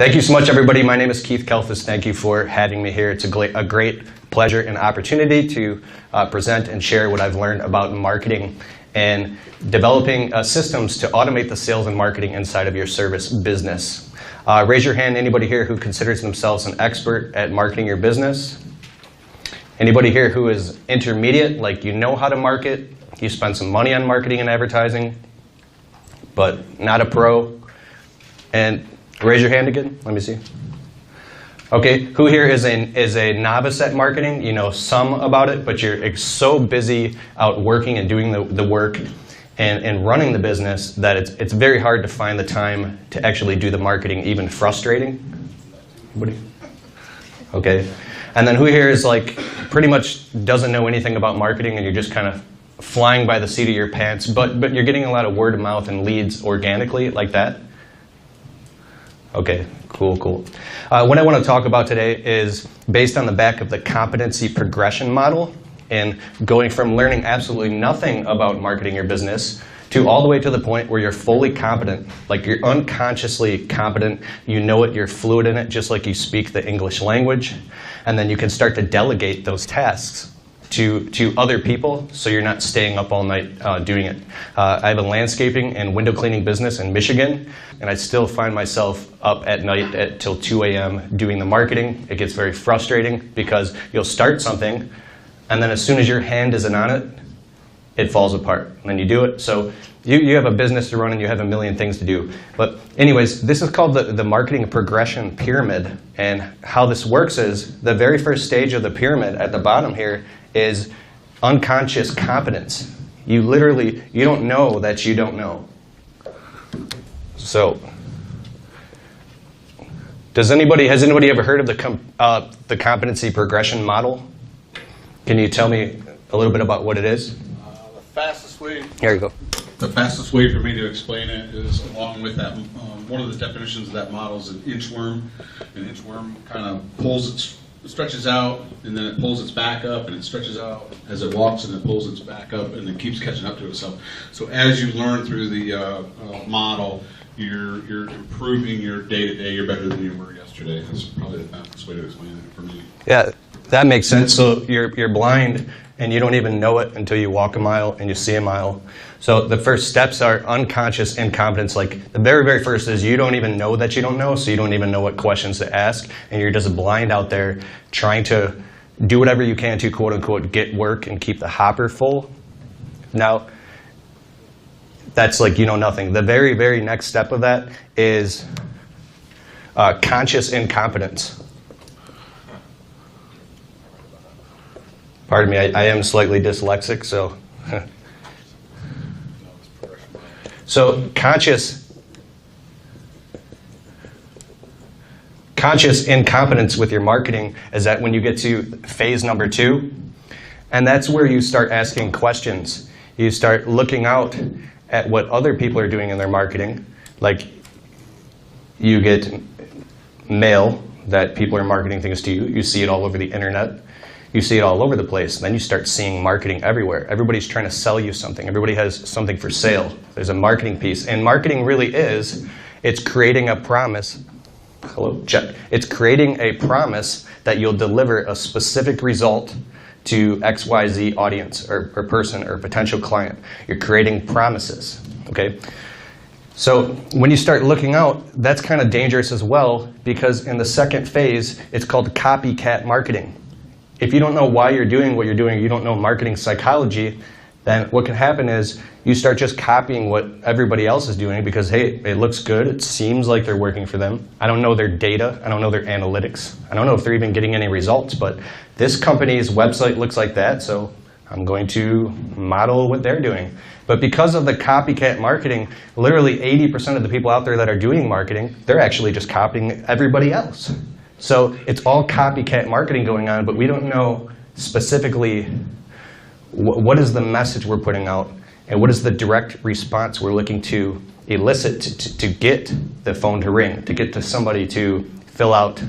Thank you so much, everybody. My name is Keith Kalfas. Thank you for having me here. It's a great pleasure and opportunity to present and share what I've learned about marketing and developing systems to automate the sales and marketing inside of your service business. Raise your hand, anybody here who considers themselves an expert at marketing your business? Anybody here who is intermediate, like you know how to market, you spend some money on marketing and advertising, but not a pro? And raise your hand again. Let me see. Okay, who here is a novice at marketing? You know some about it, but you're so busy out working and doing the work and running the business that it's very hard to find the time to actually do the marketing, even frustrating? Anybody? Okay. And then who here is like pretty much doesn't know anything about marketing and you're just kind of flying by the seat of your pants, but you're getting a lot of word of mouth and leads organically like that? Okay, cool. What I want to talk about today is based on the back of the competency progression model and going from learning absolutely nothing about marketing your business to all the way to the point where you're fully competent, like you're unconsciously competent, you know it, you're fluent in it, just like you speak the English language, and then you can start to delegate those tasks to other people, so you're not staying up all night doing it. I have a landscaping and window cleaning business in Michigan, and I still find myself up at night till 2 a.m. doing the marketing. It gets very frustrating because you'll start something, and then as soon as your hand isn't on it, it falls apart. And then you do it. So you have a business to run and you have a million things to do. But anyways, this is called the marketing progression pyramid. And how this works is the very first stage of the pyramid at the bottom here is unconscious competence. You don't know that you don't know. So has anybody ever heard of the competency progression model? Can you tell me a little bit about what it is? Here you go. The fastest way for me to explain it is along with that. One of the definitions of that model is an inchworm. An inchworm kind of stretches out, and then it pulls its back up, and it stretches out as it walks, and it pulls its back up, and it keeps catching up to itself. So as you learn through the model, you're improving your day-to-day. You're better than you were yesterday. That's probably the fastest way to explain it for me. Yeah, that makes sense. So you're blind, and you don't even know it until you walk a mile and you see a mile. So the first steps are unconscious incompetence. Like the very first is you don't even know that you don't know, so you don't even know what questions to ask, and you're just blind out there trying to do whatever you can to quote unquote get work and keep the hopper full. Now, that's like you know nothing. The very next step of that is conscious incompetence. Pardon me, I am slightly dyslexic, so. So conscious incompetence with your marketing is that when you get to phase number 2, and that's where you start asking questions. You start looking out at what other people are doing in their marketing. Like you get mail that people are marketing things to you. You see it all over the internet. You see it all over the place. Then you start seeing marketing everywhere. Everybody's trying to sell you something. Everybody has something for sale. There's a marketing piece. And marketing really it's creating a promise. Hello, check. It's creating a promise that you'll deliver a specific result to XYZ audience or person or potential client. You're creating promises, okay? So when you start looking out, that's kind of dangerous as well, because in the second phase, it's called copycat marketing. If you don't know why you're doing what you're doing, you don't know marketing psychology, then what can happen is you start just copying what everybody else is doing because, hey, it looks good. It seems like they're working for them. I don't know their data. I don't know their analytics. I don't know if they're even getting any results, but this company's website looks like that, so I'm going to model what they're doing. But because of the copycat marketing, literally 80% of the people out there that are doing marketing, they're actually just copying everybody else. So it's all copycat marketing going on, but we don't know specifically what is the message we're putting out and what is the direct response we're looking to elicit to get the phone to ring, to get to somebody to fill out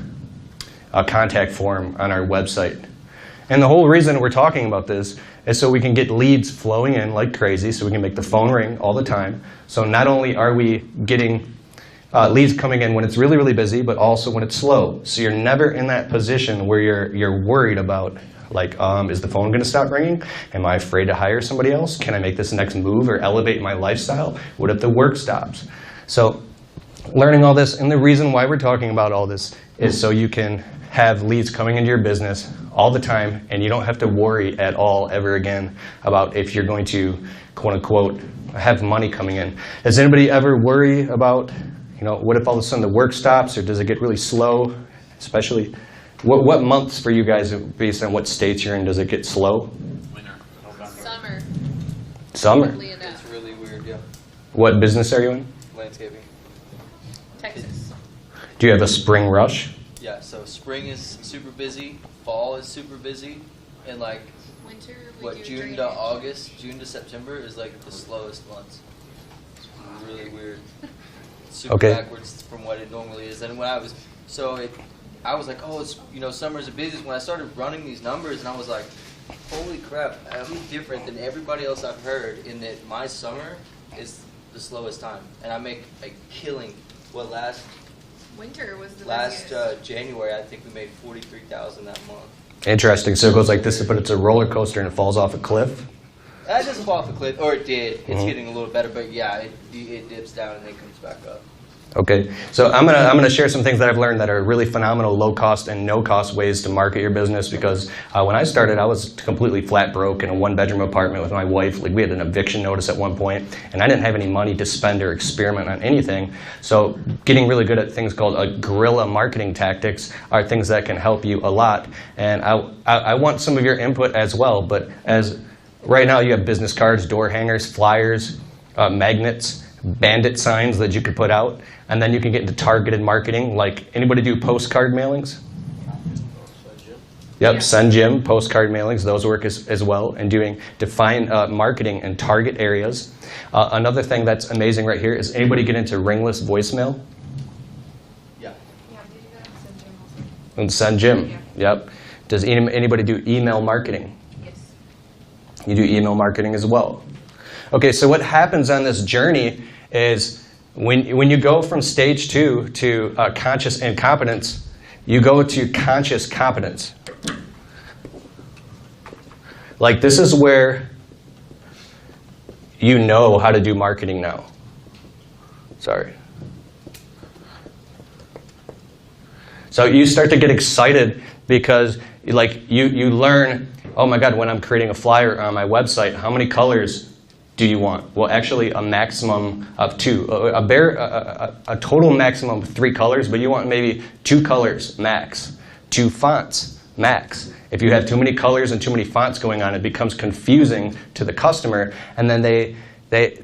a contact form on our website. And the whole reason we're talking about this is so we can get leads flowing in like crazy, so we can make the phone ring all the time. So not only are we getting leads coming in when it's really, really busy, but also when it's slow. So you're never in that position where you're worried about, like, is the phone going to stop ringing? Am I afraid to hire somebody else? Can I make this next move or elevate my lifestyle? What if the work stops? So learning all this, and the reason why we're talking about all this is so you can have leads coming into your business all the time, and you don't have to worry at all ever again about if you're going to, quote unquote, have money coming in. Does anybody ever worry about, what if all of a sudden the work stops, or does it get really slow? Especially, what months for you guys, based on what states you're in, does it get slow? Winter. Summer. Summer? Weirdly enough. It's really weird, yeah. What business are you in? Landscaping. Texas. Do you have a spring rush? Yeah, so spring is super busy, fall is super busy, and like, Winter, we do June drainage. to August, June to September is like the slowest months. It's really weird. It's super Okay. backwards from what it normally is. And when I was, I was like, oh, it's, summer's the busiest. When I started running these numbers, and I was like, holy crap, I'm different than everybody else I've heard in that my summer is the slowest time. And I make a killing. Winter was the Last busiest. January, I think we made $43,000 that month. Interesting. So it goes like this, but it's a roller coaster and it falls off a cliff? That doesn't fall off a cliff, or it did. It's Mhm. getting a little better, but yeah, it dips down and then comes back up. Okay, so I'm gonna share some things that I've learned that are really phenomenal low-cost and no-cost ways to market your business, because when I started, I was completely flat broke in a one-bedroom apartment with my wife. Like, we had an eviction notice at one point, and I didn't have any money to spend or experiment on anything. So getting really good at things called guerrilla marketing tactics are things that can help you a lot. And I want some of your input as well, but as right now you have business cards, door hangers, flyers, magnets, bandit signs that you could put out, and then you can get into targeted marketing. Like, anybody do postcard mailings? Yep, Yeah. Send Jim, postcard mailings, those work as well, and doing defined marketing and target areas. Another thing that's amazing right here is, anybody get into ringless voicemail? Yeah. Yeah, we do that on Send Jim also. And Send Jim, yep. Does anybody do email marketing? Yes. You do email marketing as well. Okay, so what happens on this journey is, when you go from stage 2 to conscious incompetence, you go to conscious competence. Like, this is where you know how to do marketing now. Sorry. So you start to get excited because, like, you learn, oh my God, when I'm creating a flyer on my website, how many colors do you want? Well, actually, a maximum of 2. A total maximum of 3 colors, but you want maybe 2 colors max. 2 fonts max. If you have too many colors and too many fonts going on, it becomes confusing to the customer, and then they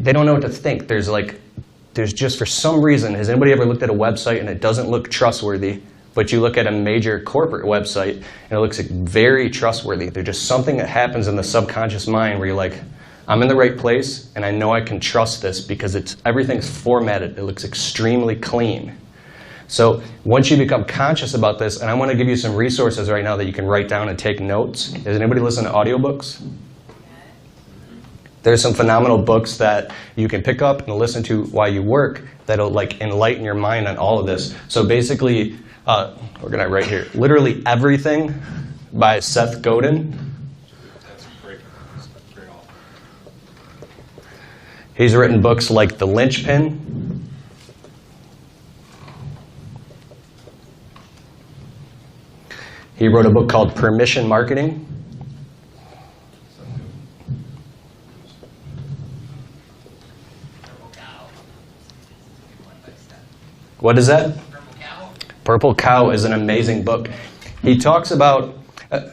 don't know what to think. There's just, for some reason, has anybody ever looked at a website and it doesn't look trustworthy, but you look at a major corporate website and it looks very trustworthy? There's just something that happens in the subconscious mind where you're like, I'm in the right place, and I know I can trust this because everything's formatted. It looks extremely clean. So once you become conscious about this, and I want to give you some resources right now that you can write down and take notes. Does anybody listen to audiobooks? There's some phenomenal books that you can pick up and listen to while you work that'll enlighten your mind on all of this. So basically, we're going to write here, Literally Everything by Seth Godin. He's written books like The Linchpin. He wrote a book called Permission Marketing. What is that? Purple Cow is an amazing book. He talks about,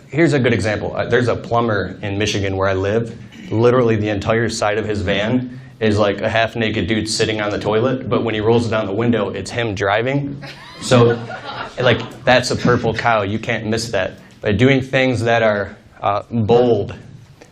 here's a good example. There's a plumber in Michigan where I live. Literally the entire side of his van is like a half-naked dude sitting on the toilet, but when he rolls it down the window, it's him driving. So, that's a purple cow. You can't miss that. By doing things that are bold,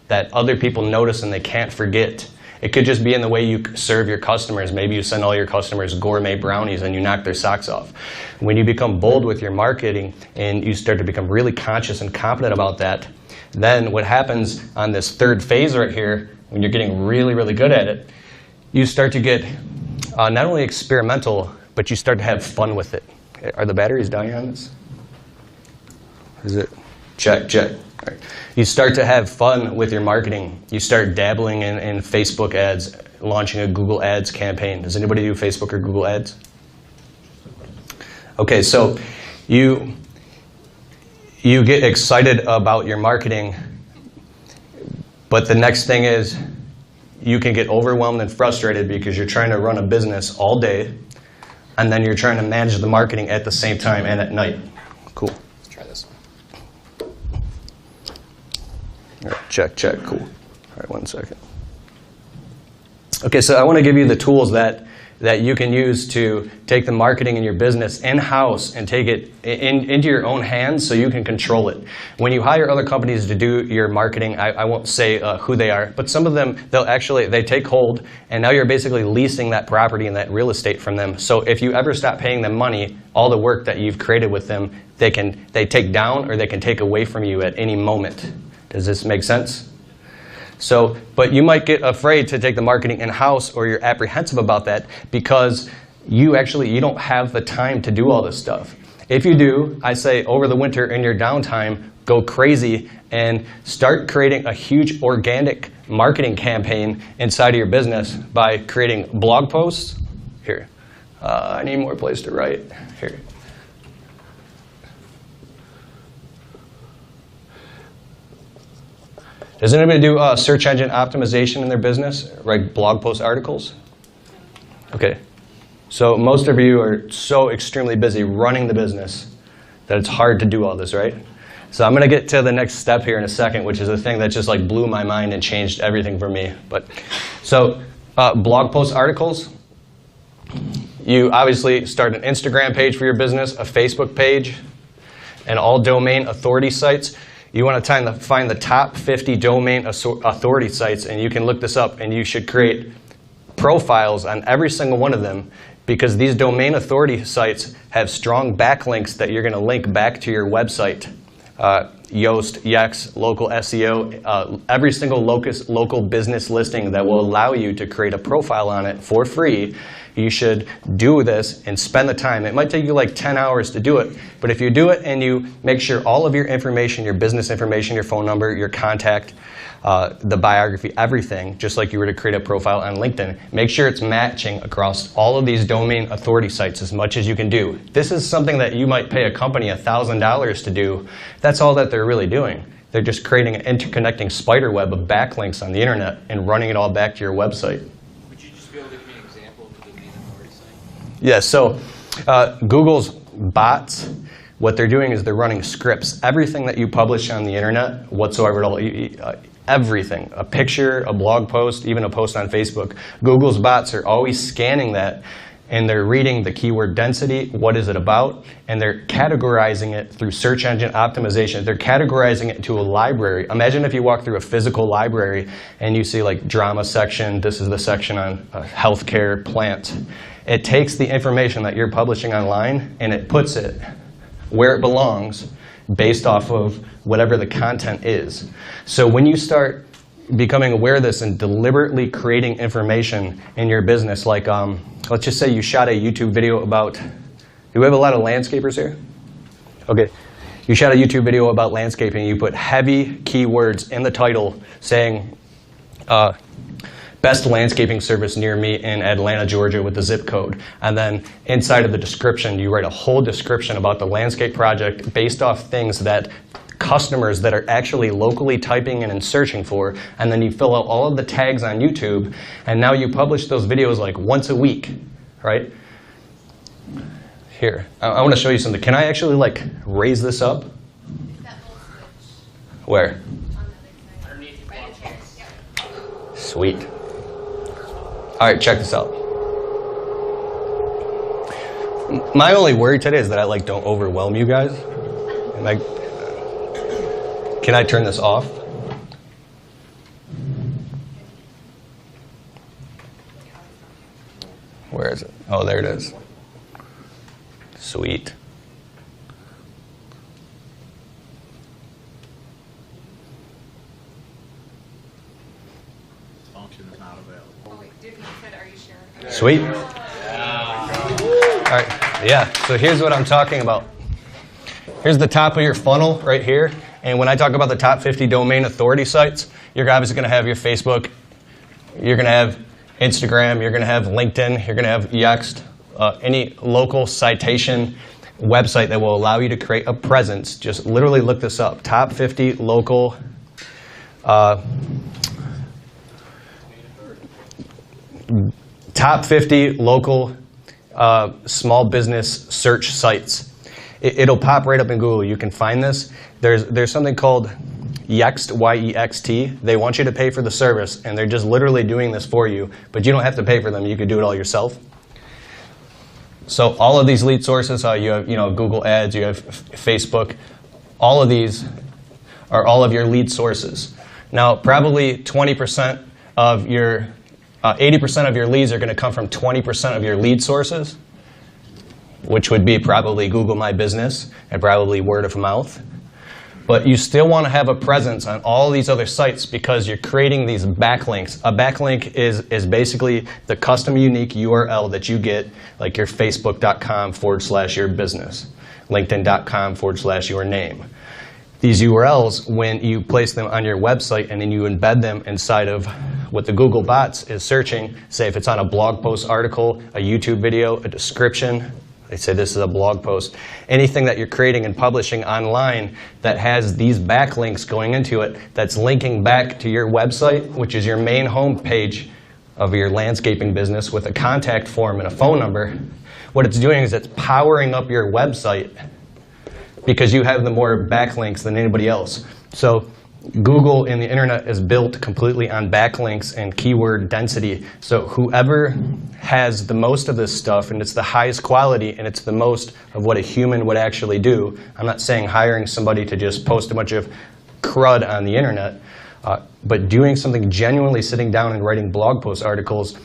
that other people notice and they can't forget. It could just be in the way you serve your customers. Maybe you send all your customers gourmet brownies and you knock their socks off. When you become bold with your marketing and you start to become really conscious and competent about that, then what happens on this third phase right here, when you're getting really, really good at it, you start to get not only experimental, but you start to have fun with it. Are the batteries dying on this? Is it? Check, check. All right. You start to have fun with your marketing. You start dabbling in Facebook ads, launching a Google Ads campaign. Does anybody do Facebook or Google Ads? Okay, so you get excited about your marketing, but the next thing is you can get overwhelmed and frustrated because you're trying to run a business all day, and then you're trying to manage the marketing at the same time and at night. Cool. Let's try this. All right, check, check, cool. All right, 1 second. Okay, so I want to give you the tools that you can use to take the marketing in your business in-house and take it into your own hands so you can control it. When you hire other companies to do your marketing, I won't say who they are, but some of them, they take hold, and now you're basically leasing that property and that real estate from them. So if you ever stop paying them money, all the work that you've created with them, they take down or they can take away from you at any moment. Does this make sense? So, but you might get afraid to take the marketing in-house, or you're apprehensive about that because you don't have the time to do all this stuff. If you do, I say over the winter in your downtime, go crazy and start creating a huge organic marketing campaign inside of your business by creating blog posts. Here, I need more place to write. Here. Does anybody do search engine optimization in their business, write blog post articles? Okay, so most of you are so extremely busy running the business that it's hard to do all this, right? So I'm going to get to the next step here in a second, which is a thing that just like blew my mind and changed everything for me. But so blog post articles, you obviously start an Instagram page for your business, a Facebook page, and all domain authority sites. You want to find the top 50 domain authority sites, and you can look this up, and you should create profiles on every single one of them, because these domain authority sites have strong backlinks that you're going to link back to your website. Yoast, Yext, local SEO, every single local business listing that will allow you to create a profile on it for free. You should do this and spend the time. It might take you like 10 hours to do it, but if you do it and you make sure all of your information, your business information, your phone number, your contact, the biography, everything, just like you were to create a profile on LinkedIn, make sure it's matching across all of these domain authority sites as much as you can do. This is something that you might pay a company $1,000 to do. That's all that they're really doing. They're just creating an interconnecting spider web of backlinks on the internet and running it all back to your website. Would you just be able to give me an example of the domain authority site? Yeah, so Google's bots, what they're doing is they're running scripts. Everything that you publish on the internet, whatsoever at all, everything, a picture, a blog post, even a post on Facebook, Google's bots are always scanning that, and they're reading the keyword density, what is it about, and they're categorizing it through search engine optimization. They're categorizing it to a library. Imagine if you walk through a physical library and you see like drama section, this is the section on healthcare, plant. It takes the information that you're publishing online and it puts it where it belongs based off of whatever the content is. So when you start becoming aware of this and deliberately creating information in your business, like let's just say you shot a YouTube video about, do we have a lot of landscapers here? Okay, you shot a YouTube video about landscaping, you put heavy keywords in the title saying best landscaping service near me in Atlanta, Georgia with the zip code. And then inside of the description, you write a whole description about the landscape project based off things that customers that are actually locally typing in and searching for, and then you fill out all of the tags on YouTube, and now you publish those videos like once a week, right? Here, I want to show you something. Can I actually like raise this up? That whole switch Where? on the other side. Right in here. Yep. Sweet. All right, check this out. My only worry today is that I like don't overwhelm you guys. And can I turn this off? Where is it? Oh, there it is. Sweet. Function is not available. Oh wait, dude, you said, are you sure? Sweet. All Yeah, so here's what I'm talking about. Here's the top of your funnel right here. And when I talk about the top 50 domain authority sites, you're obviously going to have your Facebook, you're going to have Instagram, you're going to have LinkedIn, you're going to have Yext, any local citation website that will allow you to create a presence. Just literally look this up. Top 50 local top 50 local small business search sites. It'll pop right up in Google. You can find this. There's something called Yext, Y-E-X-T. They want you to pay for the service, and they're just literally doing this for you. But you don't have to pay for them. You can do it all yourself. So all of these lead sources, you have Google Ads, you have Facebook. All of these are all of your lead sources. Now, probably 20% of your 80% of your leads are going to come from 20% of your lead sources, which would be probably Google My Business and probably word of mouth. But you still want to have a presence on all these other sites because you're creating these backlinks. A backlink is basically the custom unique URL that you get, like your facebook.com/your business, linkedin.com/your name. These URLs, when you place them on your website and then you embed them inside of what the Google bots is searching, say if it's on a blog post article, a YouTube video, a description, they say this is a blog post. Anything that you're creating and publishing online that has these backlinks going into it, that's linking back to your website, which is your main home page of your landscaping business with a contact form and a phone number, what it's doing is it's powering up your website because you have the more backlinks than anybody else. So Google and the internet is built completely on backlinks and keyword density. So whoever has the most of this stuff, and it's the highest quality, and it's the most of what a human would actually do. I'm not saying hiring somebody to just post a bunch of crud on the internet, but doing something genuinely, sitting down and writing blog post articles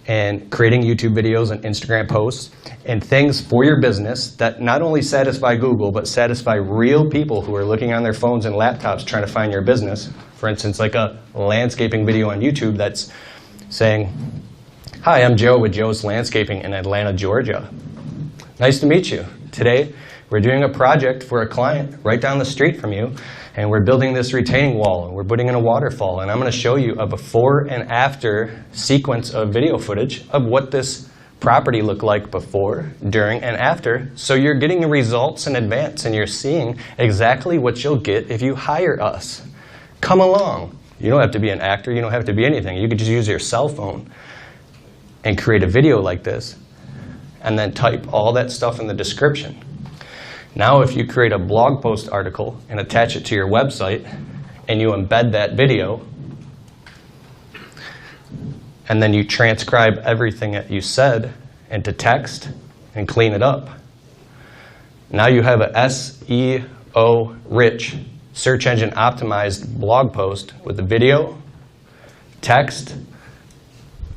and creating YouTube videos and Instagram posts and things for your business that not only satisfy Google, but satisfy real people who are looking on their phones and laptops trying to find your business. For instance, like a landscaping video on YouTube that's saying, "Hi, I'm Joe with Joe's Landscaping in Atlanta, Georgia. Nice to meet you. Today, we're doing a project for a client right down the street from you, and we're building this retaining wall, and we're putting in a waterfall, and I'm going to show you a before and after sequence of video footage of what this property looked like before, during, and after, so you're getting results in advance, and you're seeing exactly what you'll get if you hire us. Come along." You don't have to be an actor. You don't have to be anything. You could just use your cell phone and create a video like this, and then type all that stuff in the description. Now if you create a blog post article and attach it to your website, and you embed that video, and then you transcribe everything that you said into text and clean it up, now you have a SEO-rich, search engine optimized blog post with the video, text,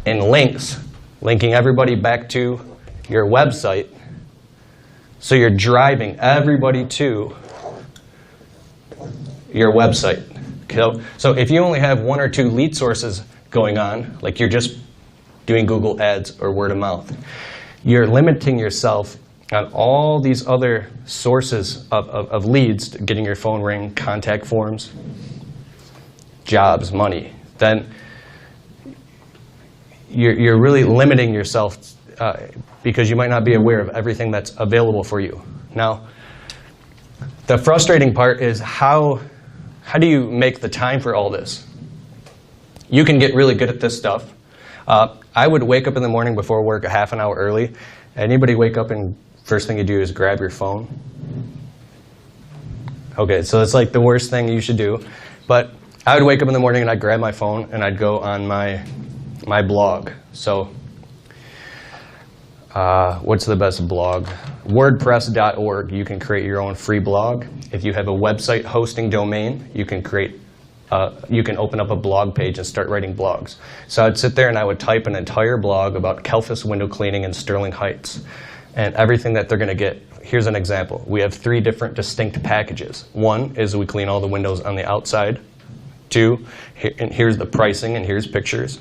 and links, linking everybody back to your website. So you're driving everybody to your website. So if you only have 1 or 2 lead sources going on, like you're just doing Google Ads or word of mouth, you're limiting yourself on all these other sources of leads, getting your phone ring, contact forms, jobs, money. Then you're really limiting yourself because you might not be aware of everything that's available for you. Now, the frustrating part is how do you make the time for all this? You can get really good at this stuff. I would wake up in the morning before work a half an hour early. Anybody wake up and first thing you do is grab your phone? Okay, so it's like the worst thing you should do. But I would wake up in the morning and I'd grab my phone and I'd go on my blog. So what's the best blog? WordPress.org. You can create your own free blog. If you have a website hosting domain, you can open up a blog page and start writing blogs. So I'd sit there and I would type an entire blog about Kalfas window cleaning in Sterling Heights and everything that they're going to get. Here's an example. We have 3 different distinct packages. 1 is we clean all the windows on the outside. 2, and here's the pricing and here's pictures.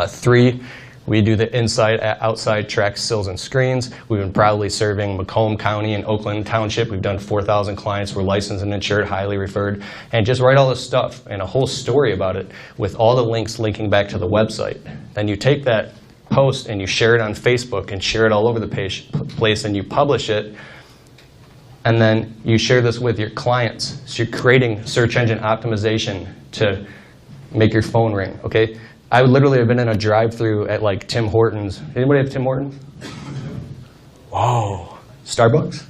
3, We do the inside, outside tracks, sills, and screens. We've been proudly serving Macomb County and Oakland Township. We've done 4,000 clients. We're licensed and insured, highly referred. And just write all this stuff and a whole story about it with all the links linking back to the website. Then you take that post and you share it on Facebook and share it all over the place and you publish it. And then you share this with your clients. So you're creating search engine optimization to make your phone ring, okay? I would literally have been in a drive-through at like Tim Hortons. Anybody have Tim Hortons? Whoa. Starbucks?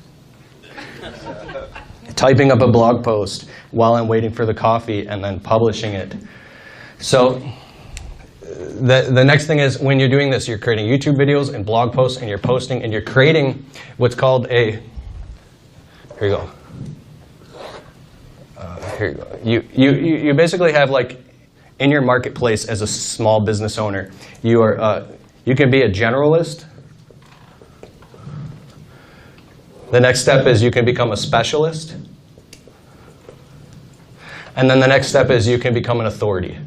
Typing up a blog post while I'm waiting for the coffee and then publishing it. So the next thing is when you're doing this, you're creating YouTube videos and blog posts and you're posting and you're creating what's called a, here you go. Here you go. You basically have like, in your marketplace as a small business owner, you can be a generalist. The next step is you can become a specialist. And then the next step is you can become an authority.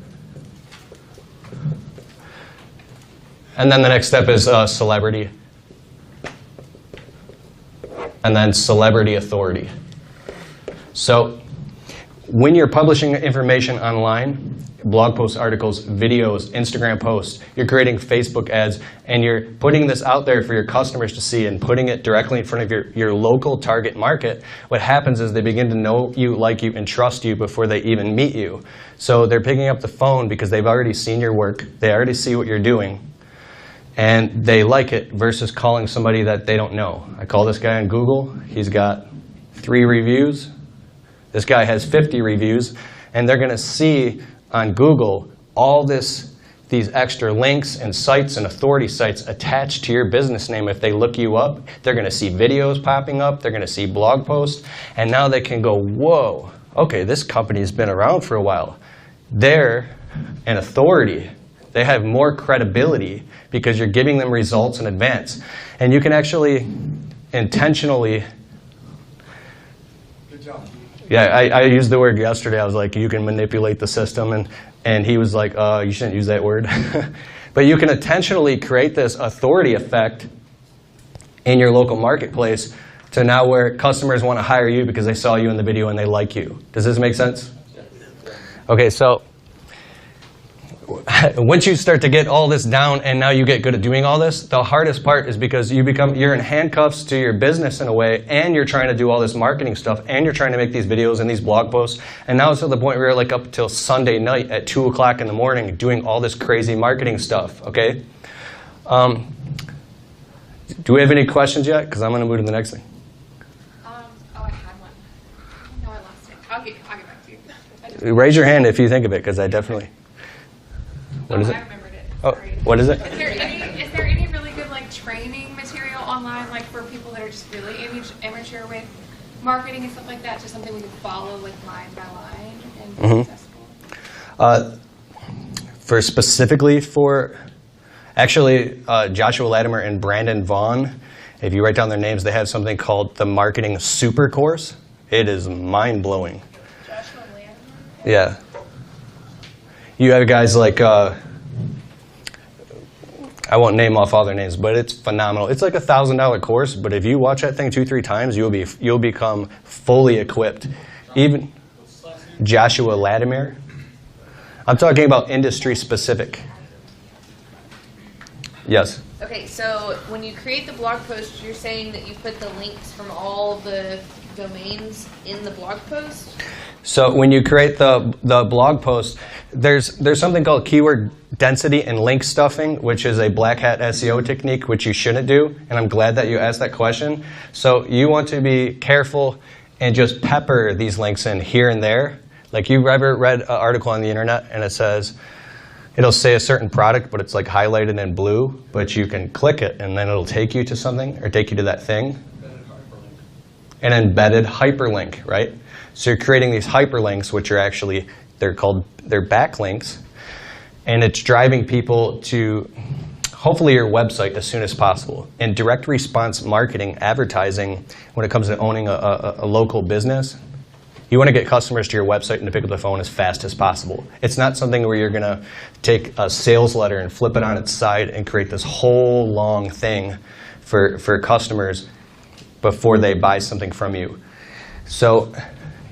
And then the next step is celebrity. And then celebrity authority. So when you're publishing information online, blog posts, articles, videos, Instagram posts, you're creating Facebook ads, and you're putting this out there for your customers to see and putting it directly in front of your local target market, what happens is they begin to know you, like you, and trust you before they even meet you. So they're picking up the phone because they've already seen your work, they already see what you're doing, and they like it versus calling somebody that they don't know. I call this guy on Google, he's got 3 reviews. This guy has 50 reviews, and they're going to see on Google all these extra links and sites and authority sites attached to your business name. If they look you up, they're going to see videos popping up, they're going to see blog posts, and now they can go, whoa, okay, this company's been around for a while. They're an authority. They have more credibility because you're giving them results in advance. And you can actually intentionally, Good job. yeah, I used the word yesterday. I was like, you can manipulate the system, and he was like, you shouldn't use that word. But you can intentionally create this authority effect in your local marketplace to now where customers want to hire you because they saw you in the video and they like you. Does this make sense? Okay, so once you start to get all this down and now you get good at doing all this, the hardest part is because you're in handcuffs to your business in a way, and you're trying to do all this marketing stuff, and you're trying to make these videos and these blog posts, and now it's to the point where you're like up till Sunday night at 2 o'clock in the morning doing all this crazy marketing stuff, okay? Do we have any questions yet? Because I'm going to move to the next thing. Oh, I had one. No, I lost it. I'll get back to you. Raise your hand if you think of it, because I definitely... What is it? I remembered it. Oh, Sorry. what is it? Is there any really good like training material online, like for people that are just really amateur with marketing and stuff like that? Just something we can follow like line by line and be successful. Specifically for, actually, Joshua Latimer and Brandon Vaughn, if you write down their names, they have something called the Marketing Super Course. It is mind-blowing. Joshua Latimer? Yeah. You have guys like, I won't name off all their names, but it's phenomenal. It's like a $1,000 course, but if you watch that thing 2-3 times, you'll become fully equipped. Even Joshua Latimer. I'm talking about industry specific. Yes. Okay, so when you create the blog post, you're saying that you put the links from all the domains in the blog post? So when you create the blog post, there's something called keyword density and link stuffing, which is a black hat SEO technique, which you shouldn't do, and I'm glad that you asked that question. So you want to be careful and just pepper these links in here and there. Like you ever read an article on the internet and it says, it'll say a certain product, but it's like highlighted in blue, but you can click it and then it'll take you to something or take you to that thing. An embedded hyperlink, right? So you're creating these hyperlinks, which are actually, they're backlinks, and it's driving people to hopefully your website as soon as possible. In direct response marketing, advertising, when it comes to owning a local business, You want to get customers to your website and to pick up the phone as fast as possible. It's not something where you're going to take a sales letter and flip it on its side and create this whole long thing for customers before they buy something from you. So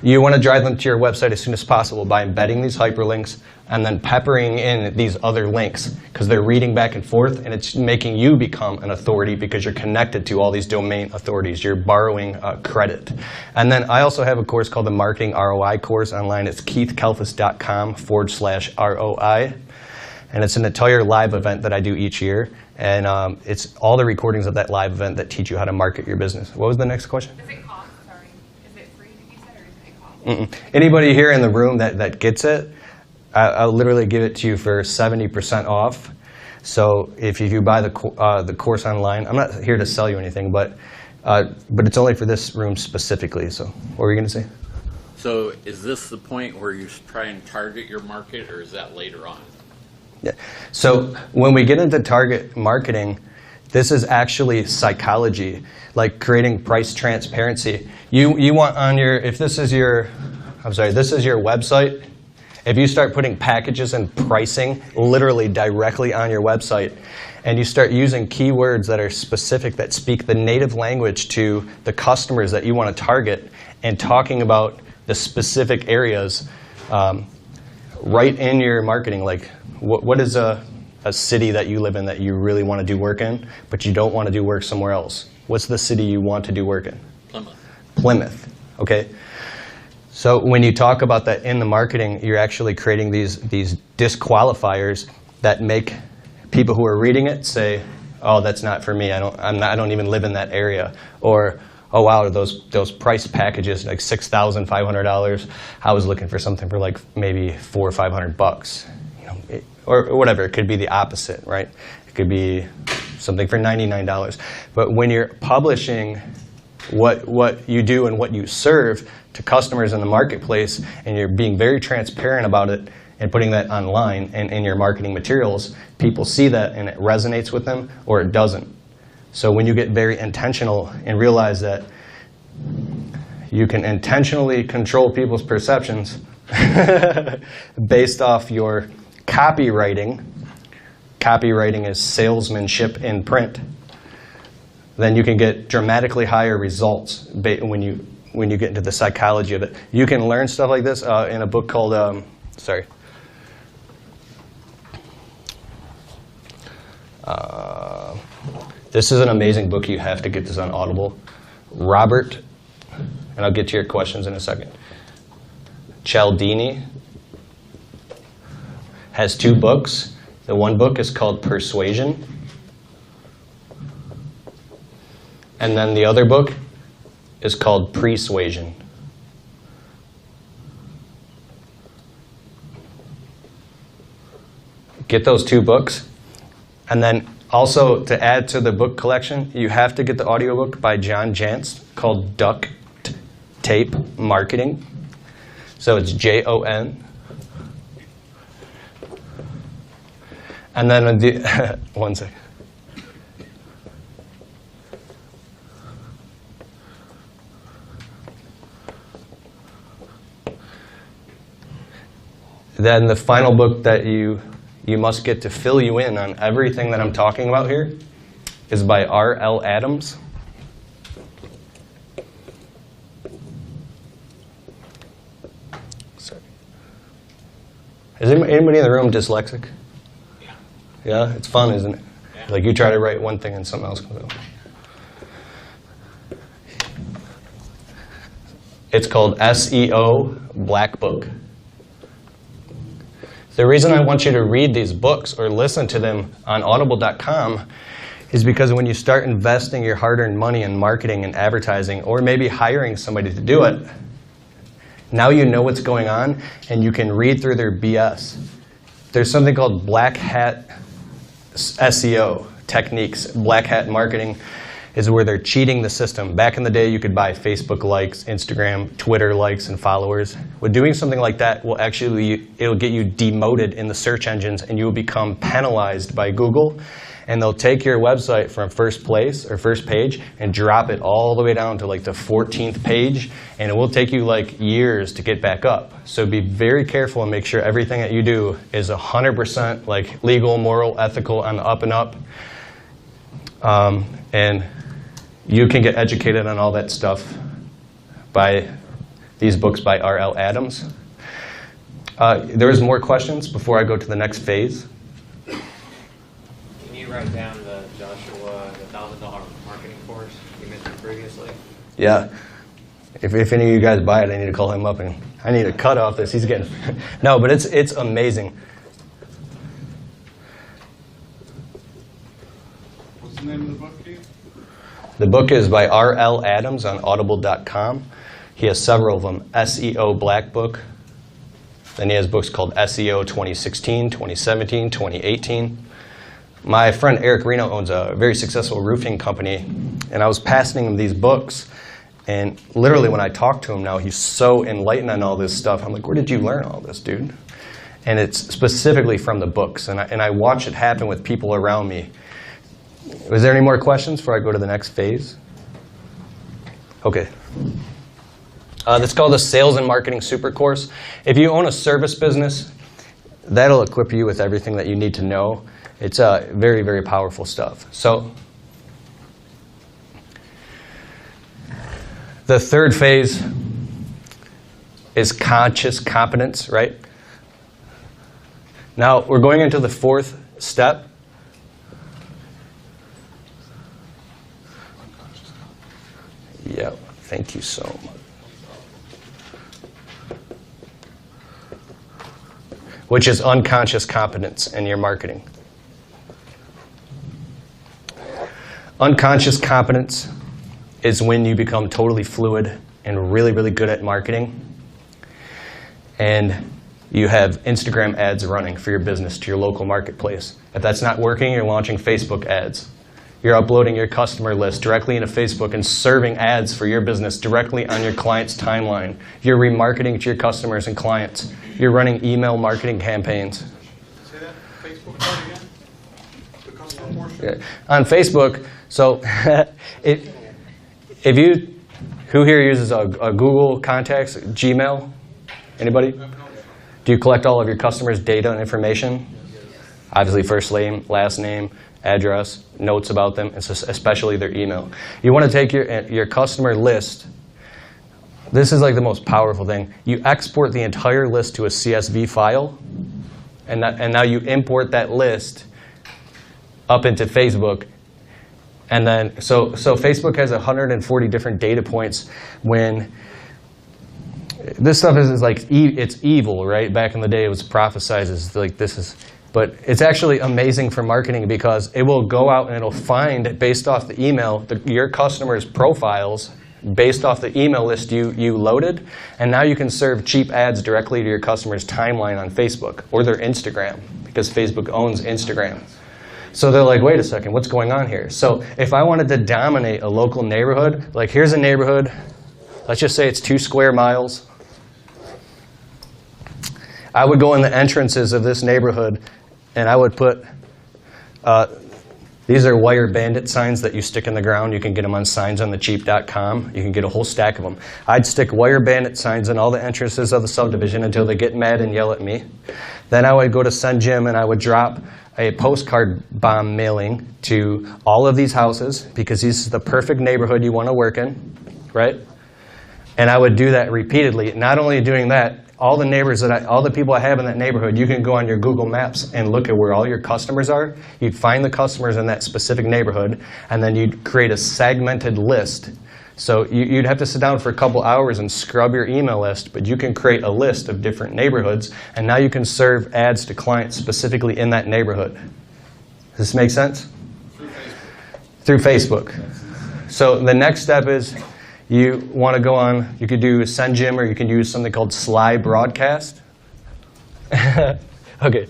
you want to drive them to your website as soon as possible by embedding these hyperlinks and then peppering in these other links, because they're reading back and forth, and it's making you become an authority because you're connected to all these domain authorities. You're borrowing credit. And then I also have a course called the Marketing ROI course online. It's keithkalfas.com/ROI. And it's an entire live event that I do each year. And it's all the recordings of that live event that teach you how to market your business. What was the next question? Does it cost? Sorry. Is it free, did you say, or is it cost? Anybody here in the room that gets it, I'll literally give it to you for 70% off. So if you buy the course online, I'm not here to sell you anything, but it's only for this room specifically. So what were you going to say? So is this the point where you try and target your market, or is that later on? Yeah. So when we get into target marketing, this is actually psychology, like creating price transparency. You want on your, if this is your, this is your website. If you start putting packages and pricing literally directly on your website, and you start using keywords that are specific, that speak the native language to the customers that you want to target, and talking about the specific areas right in your marketing, like what is a city that you live in that you really want to do work in, but you don't want to do work somewhere else? What's the city you want to do work in? Plymouth. Plymouth, okay? So when you talk about that in the marketing, you're actually creating these disqualifiers that make people who are reading it say, "Oh, that's not for me. I don't even live in that area." Or, "Oh wow, those price packages like $6,500. I was looking for something for like maybe $400 or $500, or whatever." It could be the opposite, right? It could be something for $99. But when you're publishing what you do and what you serve to customers in the marketplace, and you're being very transparent about it and putting that online and in your marketing materials, people see that and it resonates with them or it doesn't. So when you get very intentional and realize that you can intentionally control people's perceptions based off your copywriting is salesmanship in print, then you can get dramatically higher results when you get into the psychology of it. You can learn stuff like this in a book called, this is an amazing book. You have to get this on Audible. Robert, and I'll get to your questions in a second, Cialdini has 2 books. The one book is called Persuasion. And then the other book is called Persuasion. Get those 2 books. And then also, to add to the book collection, you have to get the audiobook by John Jantz called Duct Tape Marketing. So it's Jon. And then one second. Then the final book that you must get to fill you in on everything that I'm talking about here is by R.L. Adams. Sorry. Is anybody in the room dyslexic? Yeah. Yeah? It's fun, isn't it? Yeah. Like you try to write one thing and something else comes out. It's called SEO Black Book. The reason I want you to read these books or listen to them on audible.com is because when you start investing your hard-earned money in marketing and advertising, or maybe hiring somebody to do it, now you know what's going on and you can read through their BS. There's something called black hat SEO techniques. Black hat marketing is where they're cheating the system. Back in the day, you could buy Facebook likes, Instagram, Twitter likes, and followers. Well, doing something like that will it'll get you demoted in the search engines, and you will become penalized by Google, and they'll take your website from first place or first page and drop it all the way down to like the 14th page, and it will take you like years to get back up. So be very careful and make sure everything that you do is 100% like legal, moral, ethical, on the up and up. And you can get educated on all that stuff by these books by R.L. Adams. There's more questions before I go to the next phase. Can you write down the Joshua, the $1,000 marketing course you mentioned previously? Yeah. If any of you guys buy it, I need to call him up and I need to cut off this. He's getting no, but it's amazing. What's the name of the book, Keith? The book is by R.L. Adams on audible.com. He has several of them. SEO Black Book. Then he has books called SEO 2016, 2017, 2018. My friend Eric Reno owns a very successful roofing company, and I was passing him these books. And literally when I talk to him now, he's so enlightened on all this stuff. I'm like, where did you learn all this, dude? And it's specifically from the books. And I watch it happen with people around me. Was there any more questions before I go to the next phase? Okay. That's called the Sales and Marketing Super Course. If you own a service business, that'll equip you with everything that you need to know. It's very, very powerful stuff. So the third phase is conscious competence, right? Now we're going into the fourth step. Yeah, thank you so much. Which is unconscious competence in your marketing. Unconscious competence is when you become totally fluid and really, really good at marketing. And you have Instagram ads running for your business to your local marketplace. If that's not working, you're launching Facebook ads. You're uploading your customer list directly into Facebook and serving ads for your business directly on your client's timeline. You're remarketing to your customers and clients. You're running email marketing campaigns. Say that Facebook part again? The customer portion? Yeah. On Facebook, so if you, who here uses a Google Contacts, Gmail? Anybody? Do you collect all of your customers' data and information? Obviously first name, last name, address, notes about them, especially their email. You want to take your customer list. This is like the most powerful thing. You export the entire list to a CSV file, and now you import that list up into Facebook. And then, so Facebook has 140 different data points when this stuff is like, it's evil, right? Back in the day, it was prophesized as like this is, but it's actually amazing for marketing because it will go out and it'll find, based off the email, your customers' profiles based off the email list you loaded, and now you can serve cheap ads directly to your customers' timeline on Facebook or their Instagram, because Facebook owns Instagram. So they're like, wait a second, what's going on here? So if I wanted to dominate a local neighborhood, like here's a neighborhood, let's just say it's 2 square miles. I would go in the entrances of this neighborhood and I would put, these are wire bandit signs that you stick in the ground. You can get them on signsonthecheap.com. You can get a whole stack of them. I'd stick wire bandit signs in all the entrances of the subdivision until they get mad and yell at me. Then I would go to Send Jim and I would drop a postcard bomb mailing to all of these houses because this is the perfect neighborhood you want to work in, right? And I would do that repeatedly. Not only doing that, all the neighbors all the people I have in that neighborhood, you can go on your Google Maps and look at where all your customers are. You'd find the customers in that specific neighborhood, and then you'd create a segmented list. So you'd have to sit down for a couple hours and scrub your email list, but you can create a list of different neighborhoods, and now you can serve ads to clients specifically in that neighborhood. Does this make sense? Through Facebook. So the next step is, you want to go on, you could do Send Jim, or you can use something called Sly Broadcast. Okay.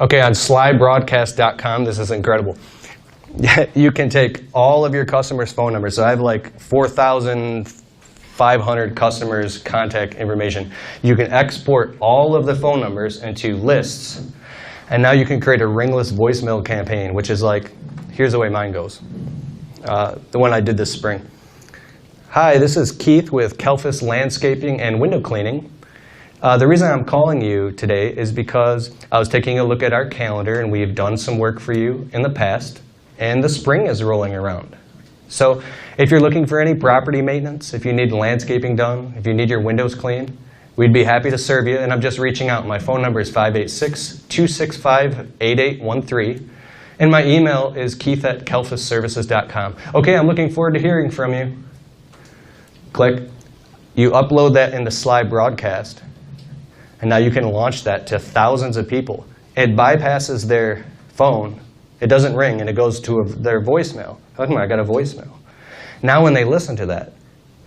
Okay, on slybroadcast.com, this is incredible. You can take all of your customers' phone numbers. So I have like 4,000 500 customers' contact information. You can export all of the phone numbers into lists, and now you can create a ringless voicemail campaign, which is like, here's the way mine goes. The one I did this spring. Hi, this is Keith with Kalfas Landscaping and Window Cleaning. The reason I'm calling you today is because I was taking a look at our calendar, and we've done some work for you in the past, and the spring is rolling around. So if you're looking for any property maintenance, if you need landscaping done, if you need your windows cleaned, we'd be happy to serve you, and I'm just reaching out. My phone number is 586-265-8813, and my email is keith@kalfasservices.com. Okay, I'm looking forward to hearing from you. Click. You upload that into Slide Broadcast, and now you can launch that to thousands of people. It bypasses their phone. It doesn't ring, and it goes to their voicemail. Oh, I got a voicemail. Now when they listen to that,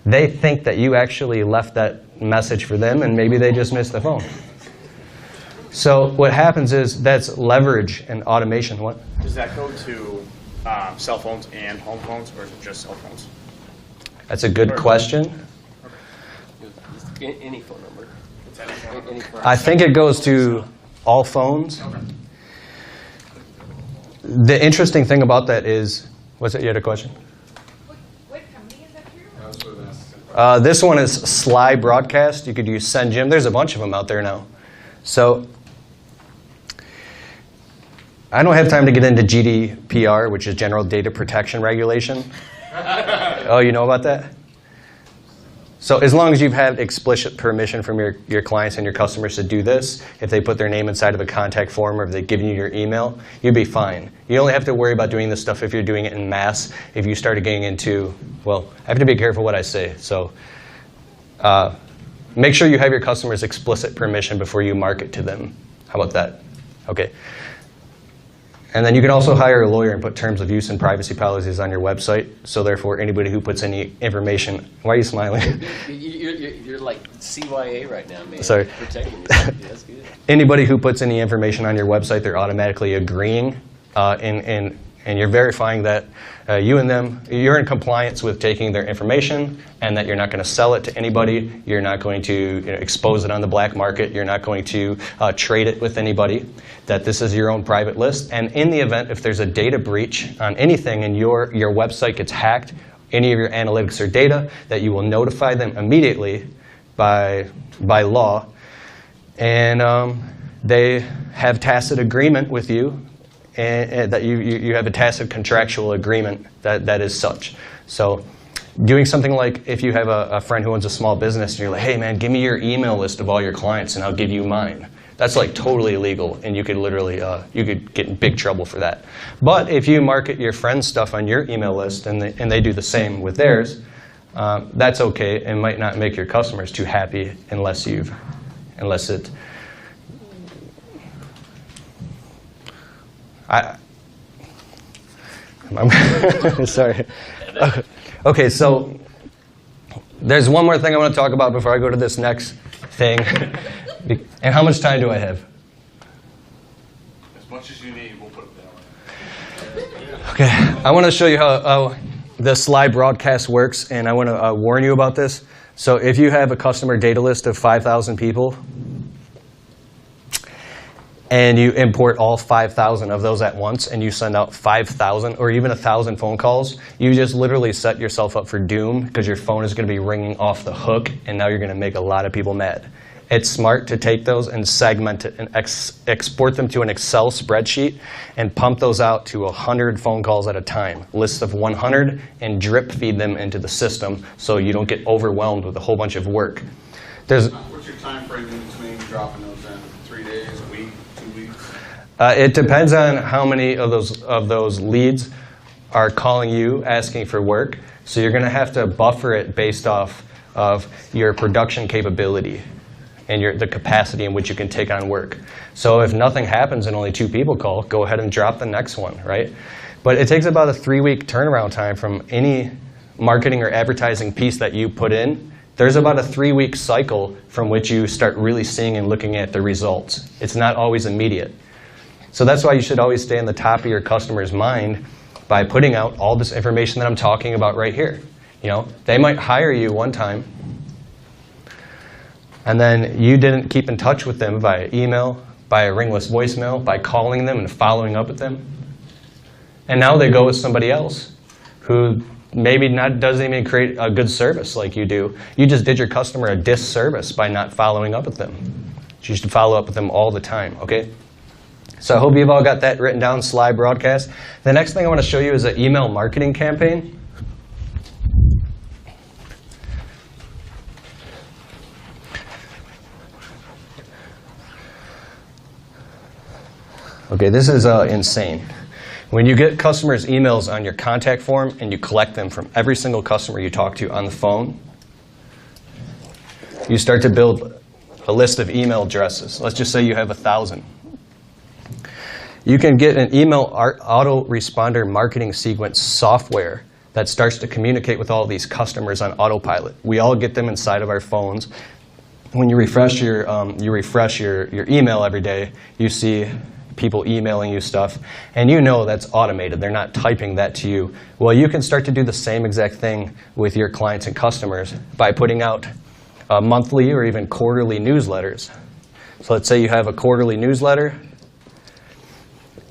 they think that you actually left that message for them, and maybe they just missed the phone. So what happens is that's leverage and automation. What? Does that go to cell phones and home phones, or is it just cell phones? That's a good question. Any phone number. I think it goes to all phones. The interesting thing about that is, what's it? You had a question? What company is that through? This one is Sly Broadcast. You could use Send Jim. There's a bunch of them out there now. So I don't have time to get into GDPR, which is General Data Protection Regulation. Oh, you know about that? So as long as you've had explicit permission from your clients and your customers to do this, if they put their name inside of a contact form or if they've given you your email, you'd be fine. You only have to worry about doing this stuff if you're doing it in mass. If you started getting into, well, I have to be careful what I say. So make sure you have your customers' explicit permission before you market to them. How about that? Okay. And then you can also hire a lawyer and put terms of use and privacy policies on your website. So therefore, anybody who puts any information, why are you smiling? You're like CYA right now, man. Sorry. Protecting yourself. That's good. Anybody who puts any information on your website, they're automatically agreeing, and you're verifying that you're in compliance with taking their information, and that you're not going to sell it to anybody. You're not going to expose it on the black market. You're not going to trade it with anybody. That this is your own private list. And in the event if there's a data breach on anything and your website gets hacked, any of your analytics or data, that you will notify them immediately by law. And they have tacit agreement with you, and that you have a tacit contractual agreement that is such. So doing something like if you have a friend who owns a small business and you're like, hey man, give me your email list of all your clients and I'll give you mine. That's like totally illegal, and you could literally you could get in big trouble for that. But if you market your friend's stuff on your email list and they do the same with theirs, that's okay. It might not make your customers too happy unless it. I'm sorry. Okay, so there's one more thing I want to talk about before I go to this next thing. And how much time do I have? As much as you need, we'll put it down. Okay, I want to show you how the Slide Broadcast works, and I want to warn you about this. So if you have a customer data list of 5,000 people, and you import all 5,000 of those at once, and you send out 5,000 or even 1,000 phone calls, you just literally set yourself up for doom, because your phone is going to be ringing off the hook, and now you're going to make a lot of people mad. It's smart to take those and segment it and export them to an Excel spreadsheet and pump those out to 100 phone calls at a time, lists of 100, and drip feed them into the system so you don't get overwhelmed with a whole bunch of work. What's your time frame in between dropping those in? 3 days, a week, 2 weeks? It depends on how many of those leads are calling you asking for work. So you're going to have to buffer it based off of your production capability and the capacity in which you can take on work. So if nothing happens and only 2 people call, go ahead and drop the next one, right? But it takes about a 3-week turnaround time from any marketing or advertising piece that you put in. There's about a 3-week cycle from which you start really seeing and looking at the results. It's not always immediate. So that's why you should always stay on the top of your customer's mind by putting out all this information that I'm talking about right here. You know, they might hire you one time, and then you didn't keep in touch with them via email, by a ringless voicemail, by calling them and following up with them. And now they go with somebody else who maybe doesn't even create a good service like you do. You just did your customer a disservice by not following up with them. You should follow up with them all the time, okay? So I hope you've all got that written down, slide broadcast. The next thing I want to show you is an email marketing campaign. Okay, this is insane. When you get customers' emails on your contact form and you collect them from every single customer you talk to on the phone, you start to build a list of email addresses. Let's just say you have 1,000. You can get an email autoresponder marketing sequence software that starts to communicate with all these customers on autopilot. We all get them inside of our phones. When you refresh your email every day, you see people emailing you stuff, and you know that's automated. They're not typing that to you. Well, you can start to do the same exact thing with your clients and customers by putting out monthly or even quarterly newsletters. So let's say you have a quarterly newsletter.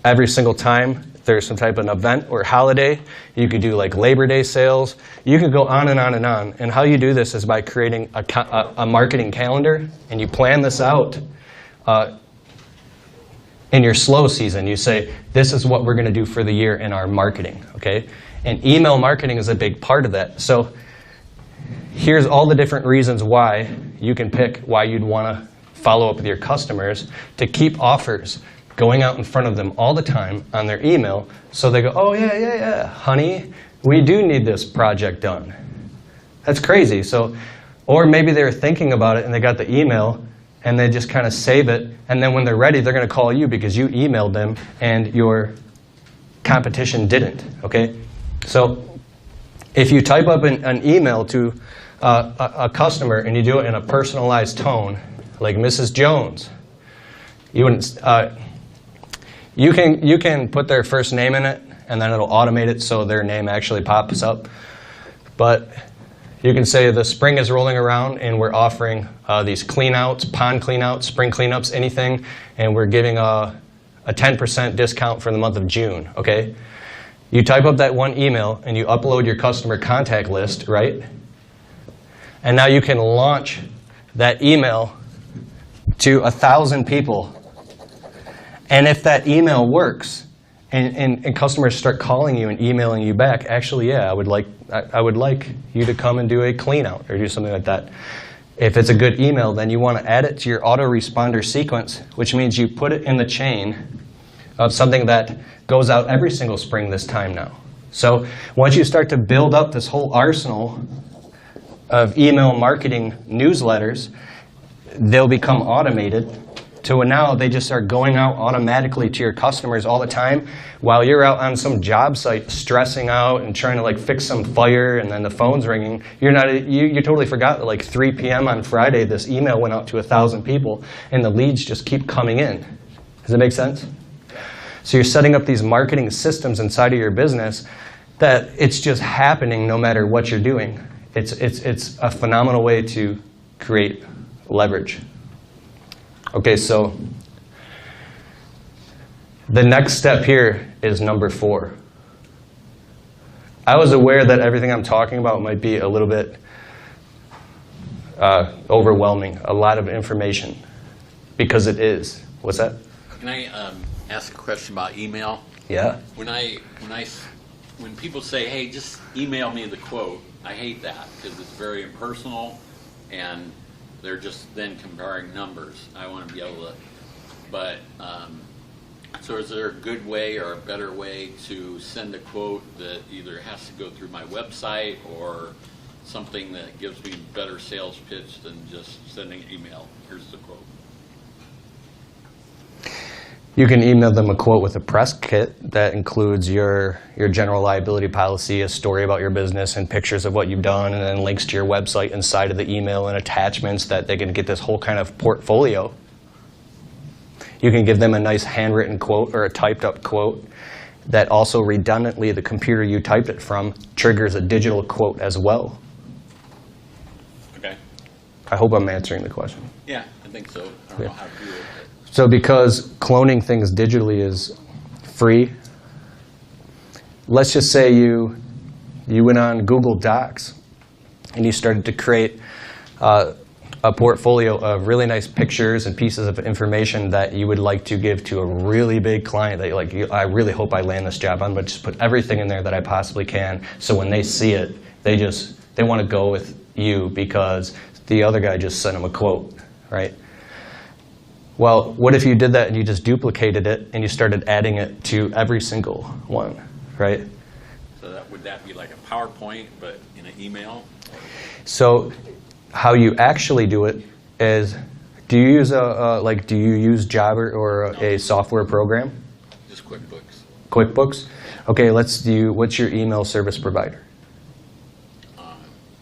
Every single time there's some type of an event or holiday, you could do like Labor Day sales. You could go on and on and on. And how you do this is by creating a marketing calendar, and you plan this out. In your slow season, you say, this is what we're going to do for the year in our marketing, okay? And email marketing is a big part of that. So here's all the different reasons why you can pick why you'd want to follow up with your customers to keep offers going out in front of them all the time on their email, so they go, oh, yeah, honey, we do need this project done. That's crazy. So, or maybe they were thinking about it and they got the email, and they just kind of save it, and then when they're ready, they're going to call you because you emailed them and your competition didn't, okay? So if you type up an email to a customer and you do it in a personalized tone, like Mrs. Jones, you wouldn't, you can put their first name in it, and then it'll automate it so their name actually pops up. But you can say the spring is rolling around and we're offering these cleanouts, pond cleanouts, spring cleanups, anything, and we're giving a 10% discount for the month of June, okay? You type up that one email and you upload your customer contact list, right? And now you can launch that email to 1,000 people. And if that email works, and customers start calling you and emailing you back, actually, yeah, I would like you to come and do a clean out or do something like that. If it's a good email, then you want to add it to your autoresponder sequence, which means you put it in the chain of something that goes out every single spring this time now. So once you start to build up this whole arsenal of email marketing newsletters, they'll become automated. So now they just start going out automatically to your customers all the time while you're out on some job site stressing out and trying to like fix some fire, and then the phone's ringing. You totally forgot that like 3 p.m. on Friday this email went out to 1,000 people and the leads just keep coming in. Does that make sense? So you're setting up these marketing systems inside of your business that it's just happening no matter what you're doing. It's a phenomenal way to create leverage. Okay, so the next step here is number 4. I was aware that everything I'm talking about might be a little bit overwhelming, a lot of information, because it is. What's that? Can I ask a question about email? Yeah. When people say, hey, just email me the quote, I hate that because it's very impersonal and they're just then comparing numbers. I want to be able to, but, so is there a good way or a better way to send a quote that either has to go through my website or something that gives me better sales pitch than just sending an email? Here's the quote. You can email them a quote with a press kit that includes your general liability policy, a story about your business, and pictures of what you've done, and then links to your website inside of the email and attachments that they can get this whole kind of portfolio. You can give them a nice handwritten quote or a typed up quote that also redundantly the computer you typed it from triggers a digital quote as well. Okay. I hope I'm answering the question. Yeah, I think so. I don't know how to do it. So because cloning things digitally is free, let's just say you went on Google Docs and you started to create a portfolio of really nice pictures and pieces of information that you would like to give to a really big client that you're like, I really hope I land this job. I'm going to just put everything in there that I possibly can, so when they see it, they want to go with you because the other guy just sent them a quote, right? Well, what if you did that and you just duplicated it and you started adding it to every single one, right? So would that be like a PowerPoint, but in an email? So how you actually do it is, do you use Java or a software program? Just QuickBooks. QuickBooks? Okay, what's your email service provider?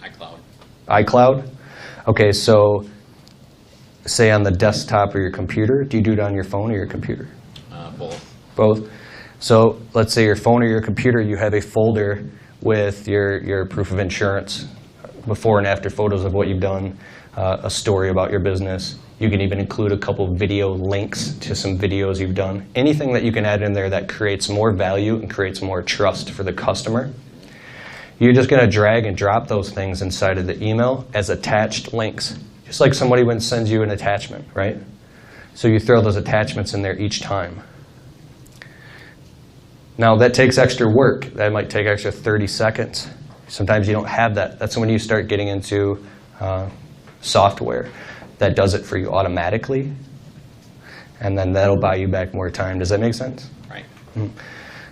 iCloud. iCloud? Okay, so say on the desktop or your computer, do you do it on your phone or your computer? Both. Both? So let's say your phone or your computer, you have a folder with your proof of insurance, before and after photos of what you've done, a story about your business. You can even include a couple video links to some videos you've done. Anything that you can add in there that creates more value and creates more trust for the customer. You're just going to drag and drop those things inside of the email as attached links, just like somebody would send you an attachment, right? So you throw those attachments in there each time. Now that takes extra work. That might take extra 30 seconds. Sometimes you don't have that. That's when you start getting into software that does it for you automatically, and then that'll buy you back more time. Does that make sense? Right. Mm-hmm.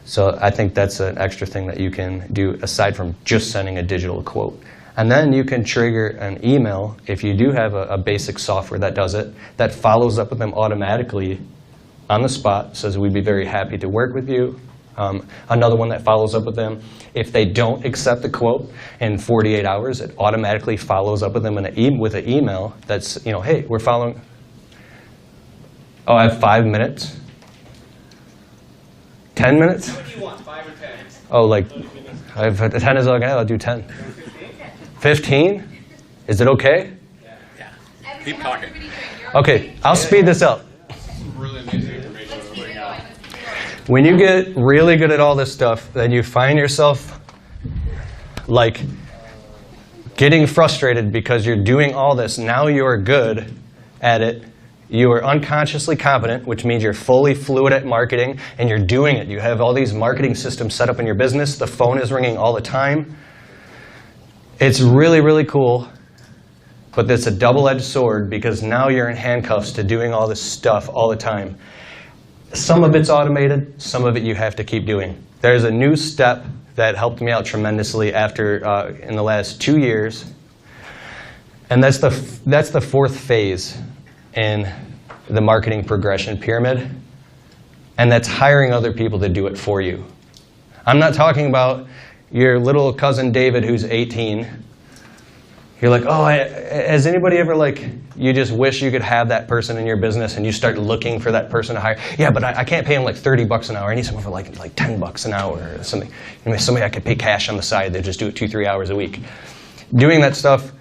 So I think that's an extra thing that you can do aside from just sending a digital quote. And then you can trigger an email if you do have a basic software that does it, that follows up with them automatically on the spot, says we'd be very happy to work with you. Another one that follows up with them, if they don't accept the quote in 48 hours, it automatically follows up with them with an email that's, hey, we're following. Oh, I have 5 minutes? 10 minutes? What do you want, 5 or 10? Oh, like, I have 10 is okay, I'll do 10. 15? Is it okay? Yeah. Keep talking. Okay, I'll speed this up. Some really amazing information we're putting out. When you get really good at all this stuff, then you find yourself like getting frustrated because you're doing all this. Now you're good at it. You are unconsciously competent, which means you're fully fluid at marketing, and you're doing it. You have all these marketing systems set up in your business. The phone is ringing all the time. It's really, really cool, but it's a double-edged sword because now you're in handcuffs to doing all this stuff all the time. Some of it's automated, some of it you have to keep doing. There's a new step that helped me out tremendously after in the last 2 years, and that's the fourth phase in the marketing progression pyramid, and that's hiring other people to do it for you. I'm not talking about your little cousin David who's 18. You're like, oh, has anybody ever you just wish you could have that person in your business and you start looking for that person to hire? Yeah, but I can't pay him like $30 an hour. I need someone for like $10 an hour or something. Somebody I could pay cash on the side. They just do it 2-3 hours a week. Doing that stuff,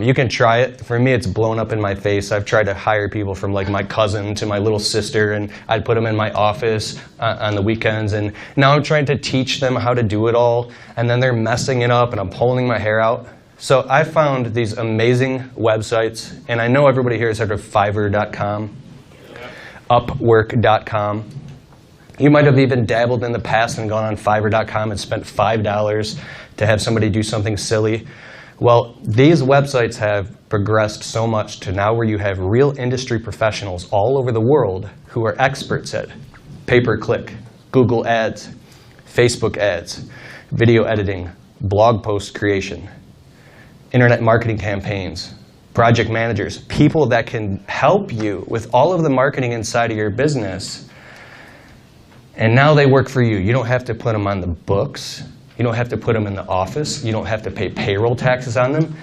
you can try it. For me, it's blown up in my face. I've tried to hire people from like my cousin to my little sister, and I'd put them in my office on the weekends. And now I'm trying to teach them how to do it all, and then they're messing it up, and I'm pulling my hair out. So I found these amazing websites, and I know everybody here has heard of Fiverr.com, Upwork.com. You might have even dabbled in the past and gone on Fiverr.com and spent $5 to have somebody do something silly. Well, these websites have progressed so much to now where you have real industry professionals all over the world who are experts at pay-per-click, Google ads, Facebook ads, video editing, blog post creation, internet marketing campaigns, project managers, people that can help you with all of the marketing inside of your business. And now they work for you. You don't have to put them on the books. You don't have to put them in the office. You don't have to pay payroll taxes on them.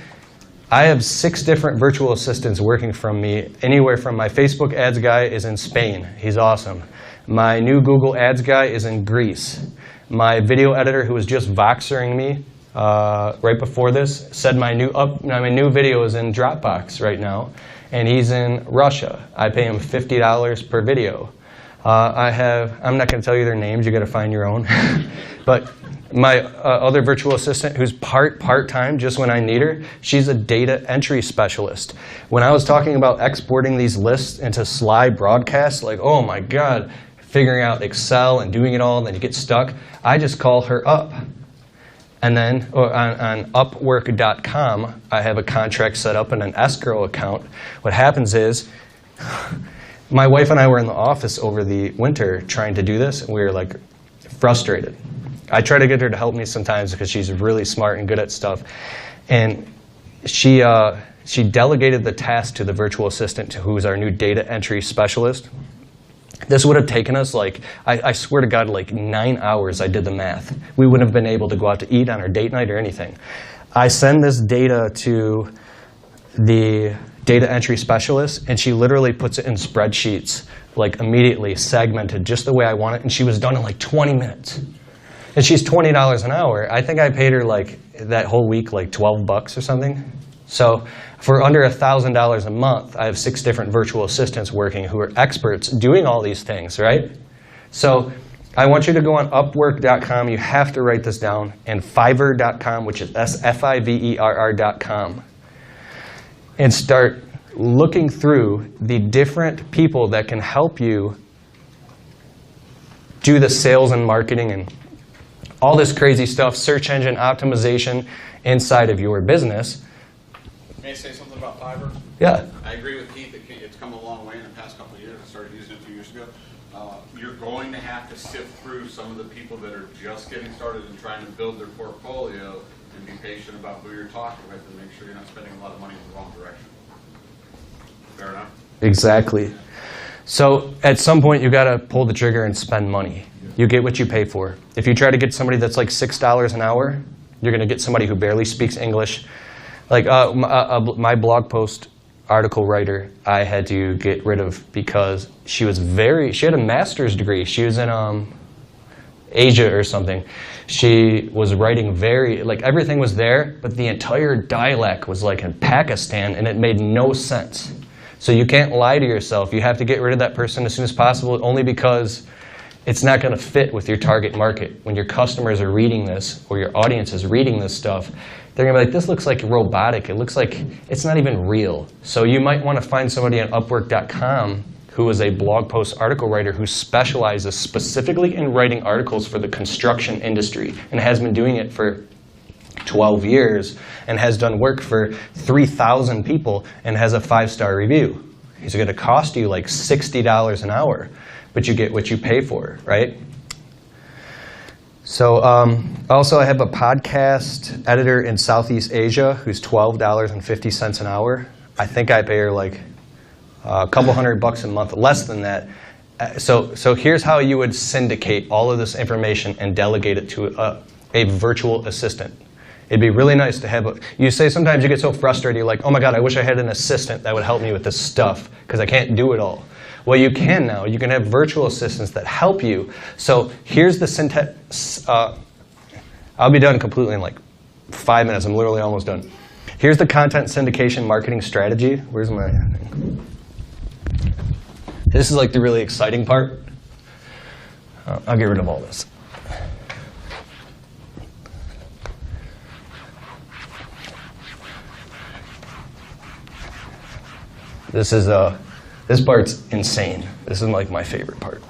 I have 6 different virtual assistants working from me, anywhere from my Facebook ads guy is in Spain. He's awesome. My new Google ads guy is in Greece. My video editor, who was just Voxering me right before this, said my new video is in Dropbox right now, and he's in Russia. I pay him $50 per video. I'm not going to tell you their names, you got to find your own. But my other virtual assistant, who's part-time just when I need her, she's a data entry specialist. When I was talking about exporting these lists into Sly broadcasts, like, oh my God, figuring out Excel and doing it all, and then you get stuck, I just call her up. And then on Upwork.com, I have a contract set up and an escrow account. What happens is, my wife and I were in the office over the winter trying to do this, and we were like frustrated. I try to get her to help me sometimes because she's really smart and good at stuff. And she delegated the task to the virtual assistant, who is our new data entry specialist. This would have taken us, like, I swear to God, like 9 hours. I did the math. We wouldn't have been able to go out to eat on our date night or anything. I send this data to the data entry specialist, and she literally puts it in spreadsheets, like immediately segmented just the way I want it, and she was done in like 20 minutes. And she's $20 an hour. I think I paid her like that whole week like $12 or something. So for under $1,000 a month, I have 6 different virtual assistants working who are experts doing all these things, right? So I want you to go on Upwork.com. You have to write this down, and Fiverr.com, which is Fiverr.com, and start looking through the different people that can help you do the sales and marketing and all this crazy stuff, search engine optimization inside of your business. May I say something about Fiverr? Yeah. I agree with Keith. It's come a long way in the past couple of years. I started using it 2 years ago. You're going to have to sift through some of the people that are just getting started and trying to build their portfolio, and be patient about who you're talking with, and make sure you're not spending a lot of money in the wrong direction. Fair enough? Exactly. So at some point, you got to pull the trigger and spend money. You get what you pay for. If you try to get somebody that's like $6 an hour, you're going to get somebody who barely speaks English. Like my blog post article writer, I had to get rid of because she had a master's degree. She was in Asia or something. She was writing everything was there, but the entire dialect was like in Pakistan, and it made no sense. So you can't lie to yourself. You have to get rid of that person as soon as possible, only because it's not going to fit with your target market. When your customers are reading this, or your audience is reading this stuff, they're going to be like, this looks like robotic. It looks like it's not even real. So you might want to find somebody on Upwork.com who is a blog post article writer who specializes specifically in writing articles for the construction industry and has been doing it for 12 years and has done work for 3,000 people and has a 5-star review. He's going to cost you like $60 an hour, but you get what you pay for, right? So also I have a podcast editor in Southeast Asia who's $12.50 an hour. I think I pay her like a couple $100 a month, less than that. So here's how you would syndicate all of this information and delegate it to a virtual assistant. It'd be really nice to have you say sometimes you get so frustrated, you're like, oh my God, I wish I had an assistant that would help me with this stuff because I can't do it all. Well, you can now. You can have virtual assistants that help you. So here's the syntax. I'll be done completely in like 5 minutes. I'm literally almost done. Here's the content syndication marketing strategy. Where's my thing? This is like the really exciting part. I'll get rid of all this. This part's insane. This is like my favorite part.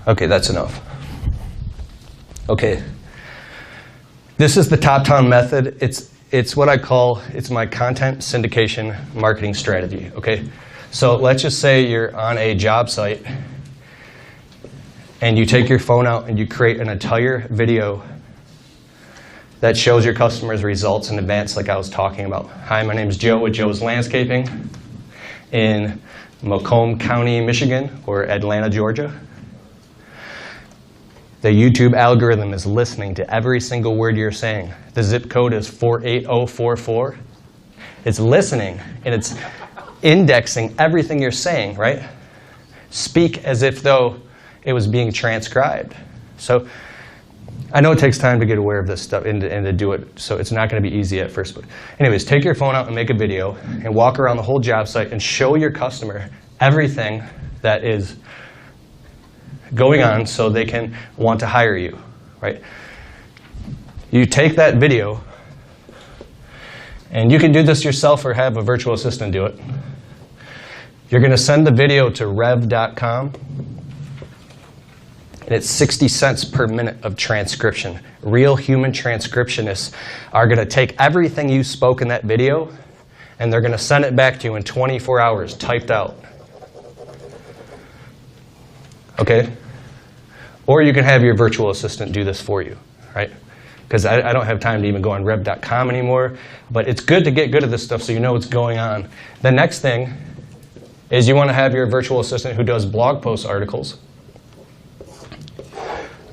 Okay, that's enough. Okay. This is the top-down method. It's what I call, it's my content syndication marketing strategy, okay? So let's just say you're on a job site and you take your phone out and you create an entire video that shows your customers results in advance like I was talking about. Hi, my name is Joe with Joe's Landscaping. In Macomb County, Michigan, or Atlanta, Georgia. The YouTube algorithm is listening to every single word you're saying. The zip code is 48044. It's listening, and it's indexing everything you're saying, right? Speak as if though it was being transcribed. So I know it takes time to get aware of this stuff and to do it, so it's not going to be easy at first. But anyways, take your phone out and make a video and walk around the whole job site and show your customer everything that is going on so they can want to hire you, right? You take that video, and you can do this yourself or have a virtual assistant do it. You're going to send the video to rev.com. And it's 60 cents per minute of transcription. Real human transcriptionists are going to take everything you spoke in that video, and they're going to send it back to you in 24 hours, typed out. Okay? Or you can have your virtual assistant do this for you, right? Because I don't have time to even go on rev.com anymore. But it's good to get good at this stuff so you know what's going on. The next thing is you want to have your virtual assistant who does blog post articles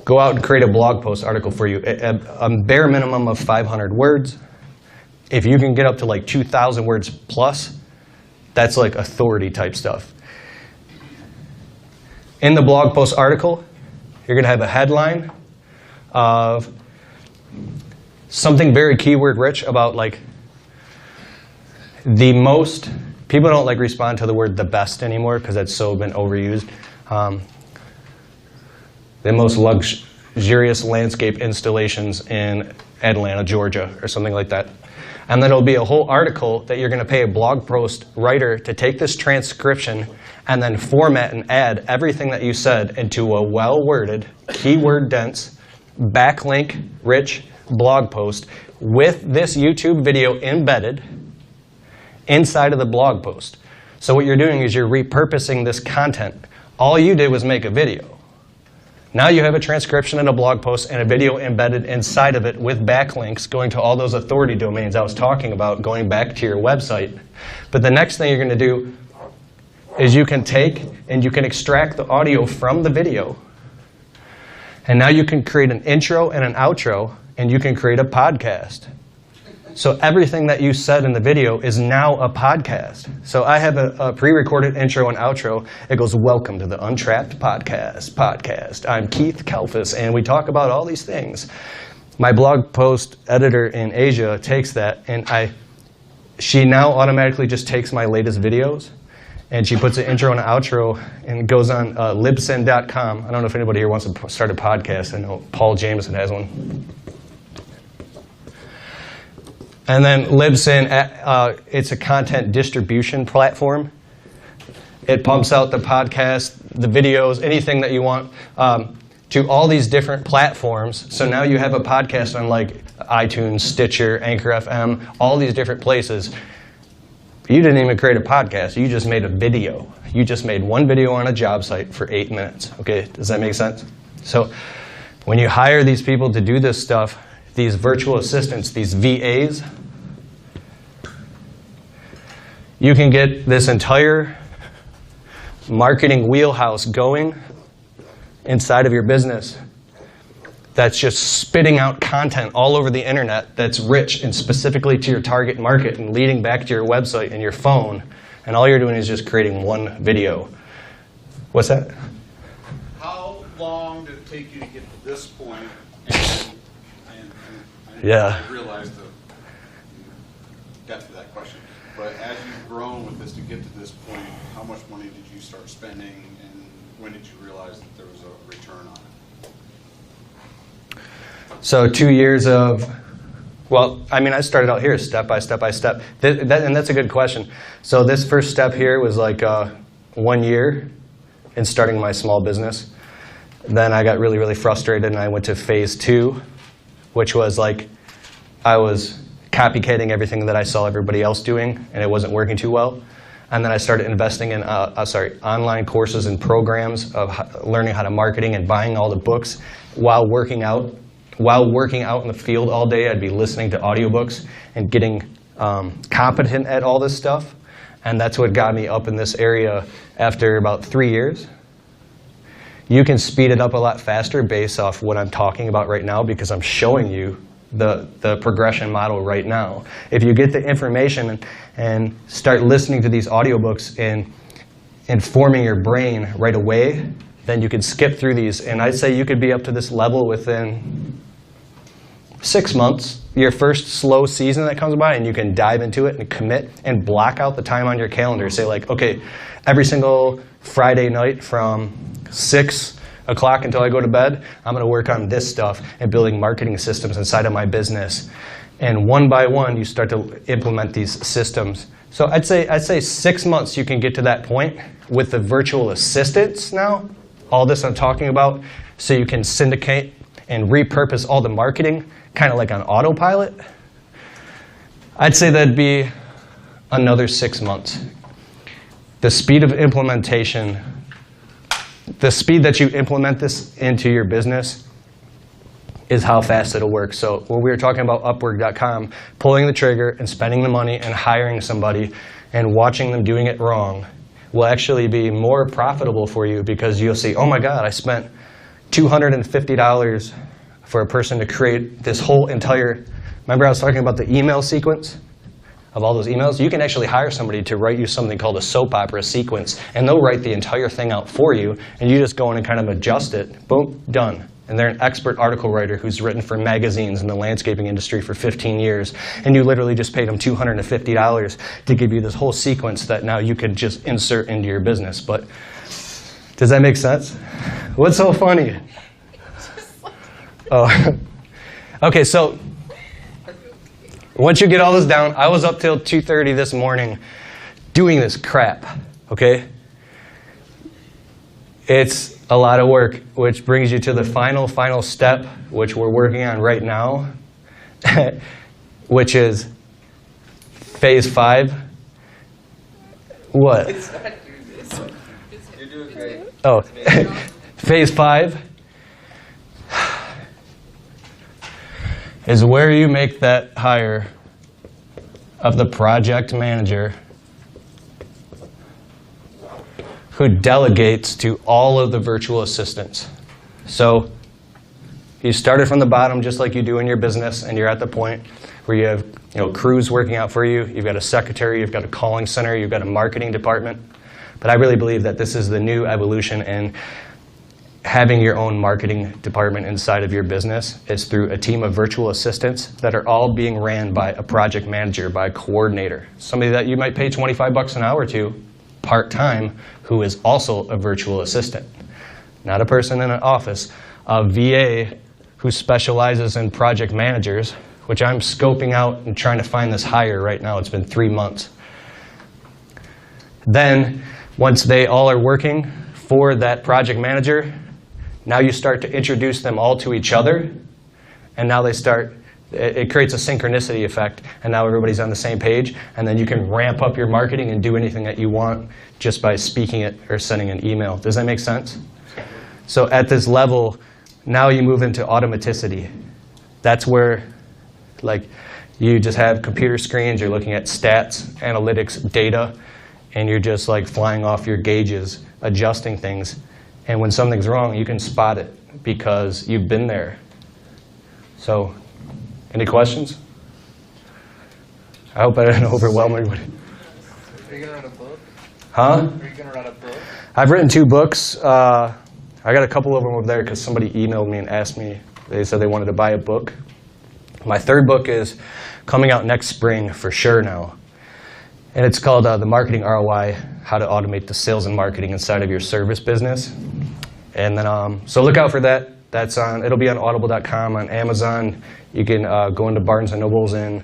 go out and create a blog post article for you. A bare minimum of 500 words. If you can get up to like 2,000 words plus, that's like authority type stuff. In the blog post article, you're going to have a headline of something very keyword rich about like the most, people don't like respond to the word the best anymore because that's so been overused. The most luxurious landscape installations in Atlanta, Georgia, or something like that. And then it'll be a whole article that you're going to pay a blog post writer to take this transcription and then format and add everything that you said into a well-worded, keyword-dense, backlink-rich blog post with this YouTube video embedded inside of the blog post. So what you're doing is you're repurposing this content. All you did was make a video. Now you have a transcription and a blog post and a video embedded inside of it with backlinks going to all those authority domains I was talking about, going back to your website. But the next thing you're going to do is you can take and you can extract the audio from the video. And now you can create an intro and an outro, and you can create a podcast. So everything that you said in the video is now a podcast. So I have a pre-recorded intro and outro. It goes, welcome to the Untrapped podcast. I'm Keith Kalfas, and we talk about all these things. My blog post editor in Asia takes that, and she now automatically just takes my latest videos, and she puts an intro and an outro, and it goes on libsyn.com. I don't know if anybody here wants to start a podcast. I know Paul Jameson has one. And then Libsyn, it's a content distribution platform. It pumps out the podcast, the videos, anything that you want to all these different platforms. So now you have a podcast on like iTunes, Stitcher, Anchor FM, all these different places. You didn't even create a podcast. You just made a video. You just made one video on a job site for 8 minutes. Okay, does that make sense? So when you hire these people to do this stuff, these virtual assistants, these VAs, you can get this entire marketing wheelhouse going inside of your business that's just spitting out content all over the internet that's rich and specifically to your target market and leading back to your website and your phone. And all you're doing is just creating one video. What's that? How long did it take you to get to this point? Yeah. I realized the depth of that question. But as you've grown with this to get to this point, how much money did you start spending, and when did you realize that there was a return on it? So 2 years of, well, I mean, I started out here step by step by step. And that's a good question. So this first step here was like 1 year in starting my small business. Then I got really, really frustrated, and I went to phase 2, which was like I was copycatting everything that I saw everybody else doing, and it wasn't working too well. And then I started investing in online courses and programs of learning how to marketing and buying all the books while working out. While working out in the field all day, I'd be listening to audiobooks and getting competent at all this stuff. and that's what got me up in this area after about 3 years. You can speed it up a lot faster based off what I'm talking about right now because I'm showing you the progression model right now. If you get the information and start listening to these audiobooks and informing your brain right away, then you can skip through these. And I'd say you could be up to this level within 6 months, your first slow season that comes by, and you can dive into it and commit and block out the time on your calendar. Say like, okay, every single Friday night from 6 o'clock until I go to bed, I'm going to work on this stuff and building marketing systems inside of my business. And one by one, you start to implement these systems. So I'd say 6 months you can get to that point with the virtual assistants now, all this I'm talking about, so you can syndicate and repurpose all the marketing, kind of like on autopilot. I'd say that'd be another 6 months. The speed of implementation, the speed that you implement this into your business is how fast it'll work. So when we were talking about Upwork.com, pulling the trigger and spending the money and hiring somebody and watching them doing it wrong will actually be more profitable for you because you'll see, oh my God, I spent $250 for a person to create this whole entire, remember I was talking about the email sequence of all those emails? You can actually hire somebody to write you something called a soap opera sequence, and they'll write the entire thing out for you, and you just go in and kind of adjust it. Boom, done. And they're an expert article writer who's written for magazines in the landscaping industry for 15 years, and you literally just paid them $250 to give you this whole sequence that now you can just insert into your business. But does that make sense? What's so funny? Oh, okay, so once you get all this down, I was up till 2:30 this morning doing this crap, okay? It's a lot of work, which brings you to the final step, which we're working on right now, which is phase 5. What? You're doing great. Oh, phase 5 is where you make that hire of the project manager who delegates to all of the virtual assistants. So you started from the bottom just like you do in your business, and you're at the point where you have crews working out for you, you've got a secretary, you've got a calling center, you've got a marketing department. But I really believe that this is the new evolution, and having your own marketing department inside of your business is through a team of virtual assistants that are all being ran by a project manager, by a coordinator, somebody that you might pay $25 an hour to part-time, who is also a virtual assistant. Not a person in an office, a VA who specializes in project managers, which I'm scoping out and trying to find this hire right now. It's been 3 months. Then, once they all are working for that project manager, now you start to introduce them all to each other, and now they start, it creates a synchronicity effect, and now everybody's on the same page, and then you can ramp up your marketing and do anything that you want just by speaking it or sending an email. Does that make sense? So at this level, now you move into automaticity. That's where you just have computer screens, you're looking at stats, analytics, data, and you're just flying off your gauges, adjusting things. And when something's wrong, you can spot it because you've been there. So, any questions? I hope I didn't overwhelm everybody. Are you going to write a book? Huh? Are you going to write a book? I've written 2 books. I got a couple of them over there because somebody emailed me and asked me. They said they wanted to buy a book. My 3rd book is coming out next spring for sure now. And it's called The Marketing ROI, How to Automate the Sales and Marketing Inside of Your Service Business. And then, so look out for that. It'll be on audible.com, on Amazon. You can go into Barnes & Nobles and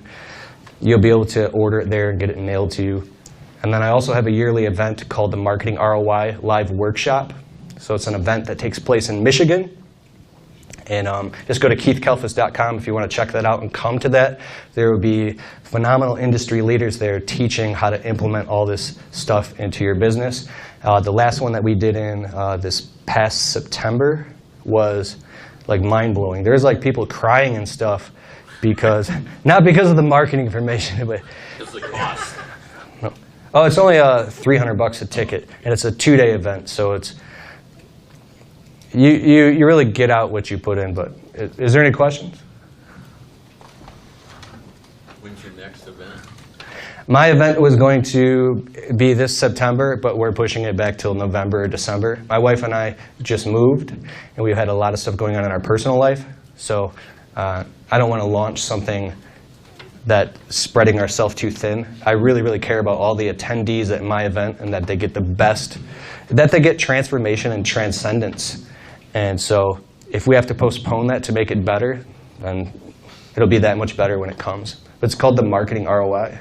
you'll be able to order it there and get it mailed to you. And then I also have a yearly event called the Marketing ROI Live Workshop. So it's an event that takes place in Michigan. And just go to keithkalfas.com if you want to check that out and come to that. There will be phenomenal industry leaders there teaching how to implement all this stuff into your business. The last one that we did in this past September was mind-blowing. There's people crying and stuff because, not because of the marketing information, but It's the cost. no. Oh, it's only $300 a ticket, and it's a 2-day event, so it's you really get out what you put in. But is there any questions? When's your next event? My event was going to be this September, but we're pushing it back till November or December. My wife and I just moved, and we've had a lot of stuff going on in our personal life, so I don't want to launch something that spreading ourselves too thin. I really, really care about all the attendees at my event and that they get the best, that they get transformation and transcendence. And so if we have to postpone that to make it better, then it'll be that much better when it comes. But it's called the marketing ROI.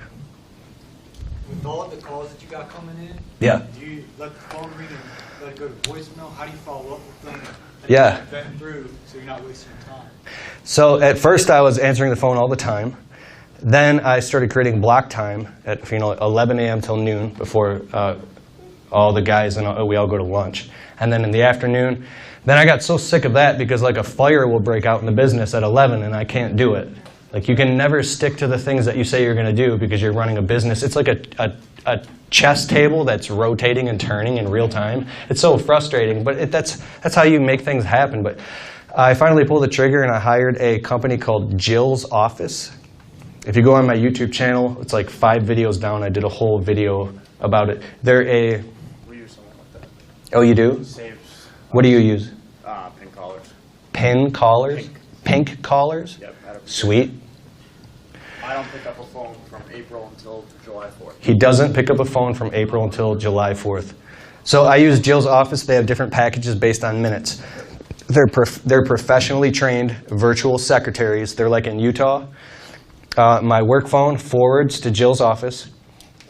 With all of the calls that you got coming in, Yeah. do you let the phone ring and let it go to voicemail? How do you follow up with them? Yeah. Vet through so you're not wasting your time. So at first I was answering the phone all the time. Then I started creating block time at 11 a.m. till noon before all the guys and we all go to lunch. And then in the afternoon, then I got so sick of that because like a fire will break out in the business at 11 and I can't do it. Like you can never stick to the things that you say you're going to do because you're running a business. It's like a chess table that's rotating and turning in real time. It's so frustrating, but that's how you make things happen. But I finally pulled the trigger and I hired a company called Jill's Office. If you go on my YouTube channel, it's like 5 videos down. I did a whole video about it. They're a... We use something like that. Oh, you do? Saves. What do you use? Pin collars. Pin collars? Pink collars? Yep. Sweet. I don't pick up a phone from April until July 4th. He doesn't pick up a phone from April until July 4th. So I use Jill's Office. They have different packages based on minutes. They're professionally trained virtual secretaries. They're like in Utah. My work phone forwards to Jill's Office.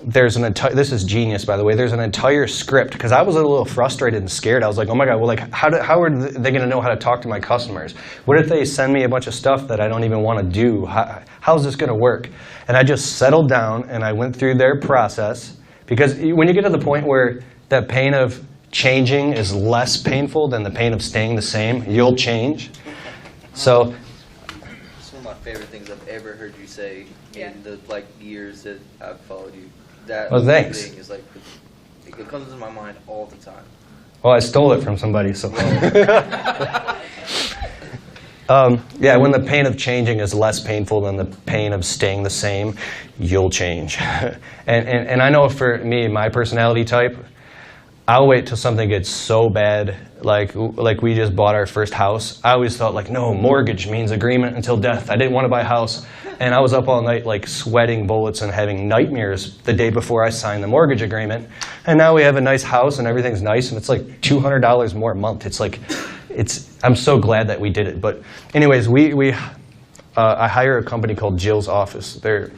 There's an entire, this is genius, by the way, there's an entire script, because I was a little frustrated and scared. I was like, oh my God, well, like, how are they going to know how to talk to my customers? What if they send me a bunch of stuff that I don't even want to do? How's this going to work? And I just settled down and I went through their process, because when you get to the point where that pain of changing is less painful than the pain of staying the same, you'll change. So It's one of my favorite things I've ever heard you say Yeah. in the years that I've followed you. That Well, thanks. thing is it comes into my mind all the time. well, I stole it from somebody, so. Yeah, when the pain of changing is less painful than the pain of staying the same, you'll change. and I know for me, my personality type, I'll wait till something gets so bad, like we just bought our first house. I always thought no, mortgage means agreement until death. I didn't want to buy a house. And I was up all night sweating bullets and having nightmares the day before I signed the mortgage agreement. And now we have a nice house and everything's nice and it's $200 more a month. I'm so glad that we did it. But anyways, I hire a company called Jill's Office. They're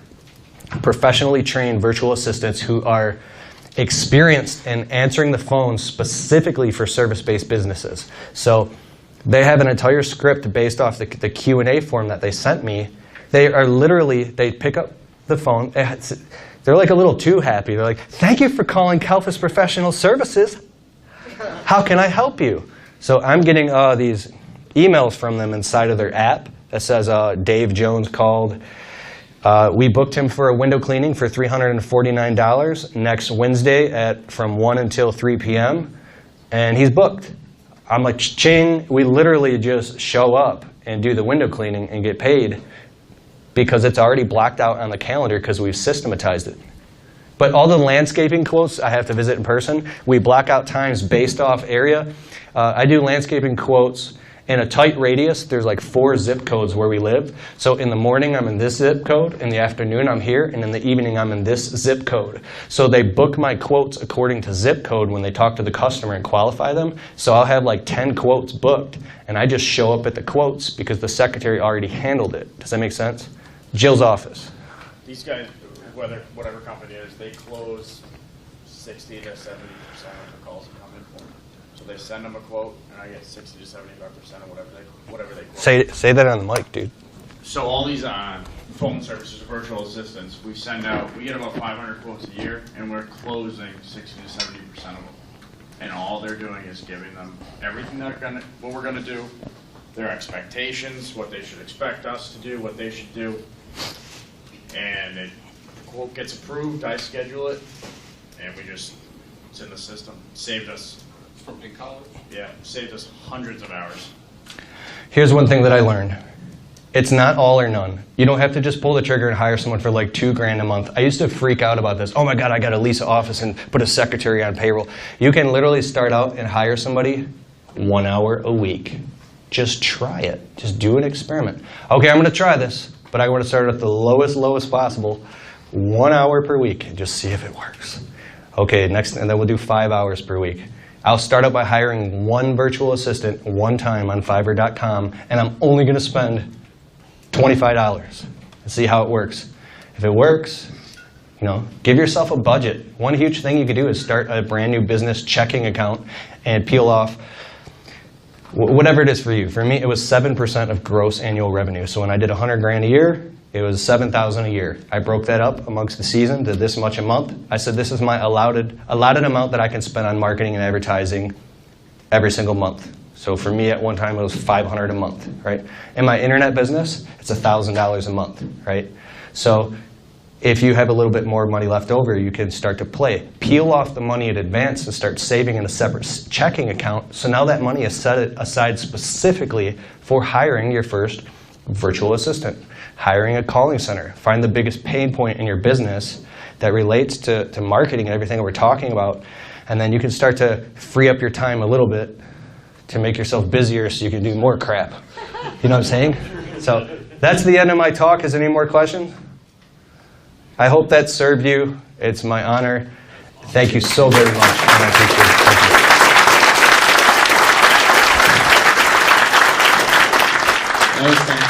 professionally trained virtual assistants who are experienced in answering the phone specifically for service-based businesses. So they have an entire script based off the Q&A form that they sent me. They pick up the phone. They're a little too happy. They're like, thank you for calling Kalfas Professional Services. How can I help you? So I'm getting these emails from them inside of their app that says Dave Jones called. We booked him for a window cleaning for $349 next Wednesday from 1 until 3 p.m. And he's booked. I'm like, ching. We literally just show up and do the window cleaning and get paid because it's already blocked out on the calendar because we've systematized it. But all the landscaping quotes I have to visit in person, we block out times based off area. I do landscaping quotes in a tight radius. There's 4 zip codes where we live. So in the morning, I'm in this zip code. In the afternoon, I'm here. And in the evening, I'm in this zip code. So they book my quotes according to zip code when they talk to the customer and qualify them. So I'll have 10 quotes booked. And I just show up at the quotes because the secretary already handled it. Does that make sense? Jill's Office. These guys, whatever company it is, they close 60 to 70% of the calls that come in for them. So they send them a quote, and I get 60 to 75% of whatever they quote. Say that on the mic, dude. So all these phone services, virtual assistants, we get about 500 quotes a year, and we're closing 60 to 70% of them. And all they're doing is giving them everything what we're gonna do, their expectations, what they should expect us to do, what they should do. And the quote gets approved, I schedule it, and it's in the system. Saved us, From in college? yeah, saved us hundreds of hours. Here's one thing that I learned. It's not all or none. You don't have to just pull the trigger and hire someone for like $2,000 a month. I used to freak out about this. Oh my God, I got to lease an office and put a secretary on payroll. You can literally start out and hire somebody 1 hour a week. Just try it. Just do an experiment. Okay, I'm going to try this, but I want to start at the lowest possible. 1 hour per week and just see if it works. Okay, next, and then we'll do 5 hours per week. I'll start out by hiring one virtual assistant one time on Fiverr.com, and I'm only going to spend $25 and see how it works. If it works, give yourself a budget. One huge thing you could do is start a brand new business checking account and peel off whatever it is for you. For me, it was 7% of gross annual revenue. So when I did $100,000 a year, it was $7,000 a year. I broke that up amongst the season to this much a month. I said this is my allotted amount that I can spend on marketing and advertising every single month. So for me, at one time, it was $500 a month, right? In my internet business, it's $1,000 a month, right? So if you have a little bit more money left over, you can start to play. Peel off the money in advance and start saving in a separate checking account. So now that money is set aside specifically for hiring your first virtual assistant, hiring a calling center. Find the biggest pain point in your business that relates to marketing and everything that we're talking about, and then you can start to free up your time a little bit to make yourself busier so you can do more crap. You know what I'm saying? So that's the end of my talk. Is there any more questions? I hope that served you. It's my honor. Thank you so very much. And I appreciate it. Thank you. That was fantastic.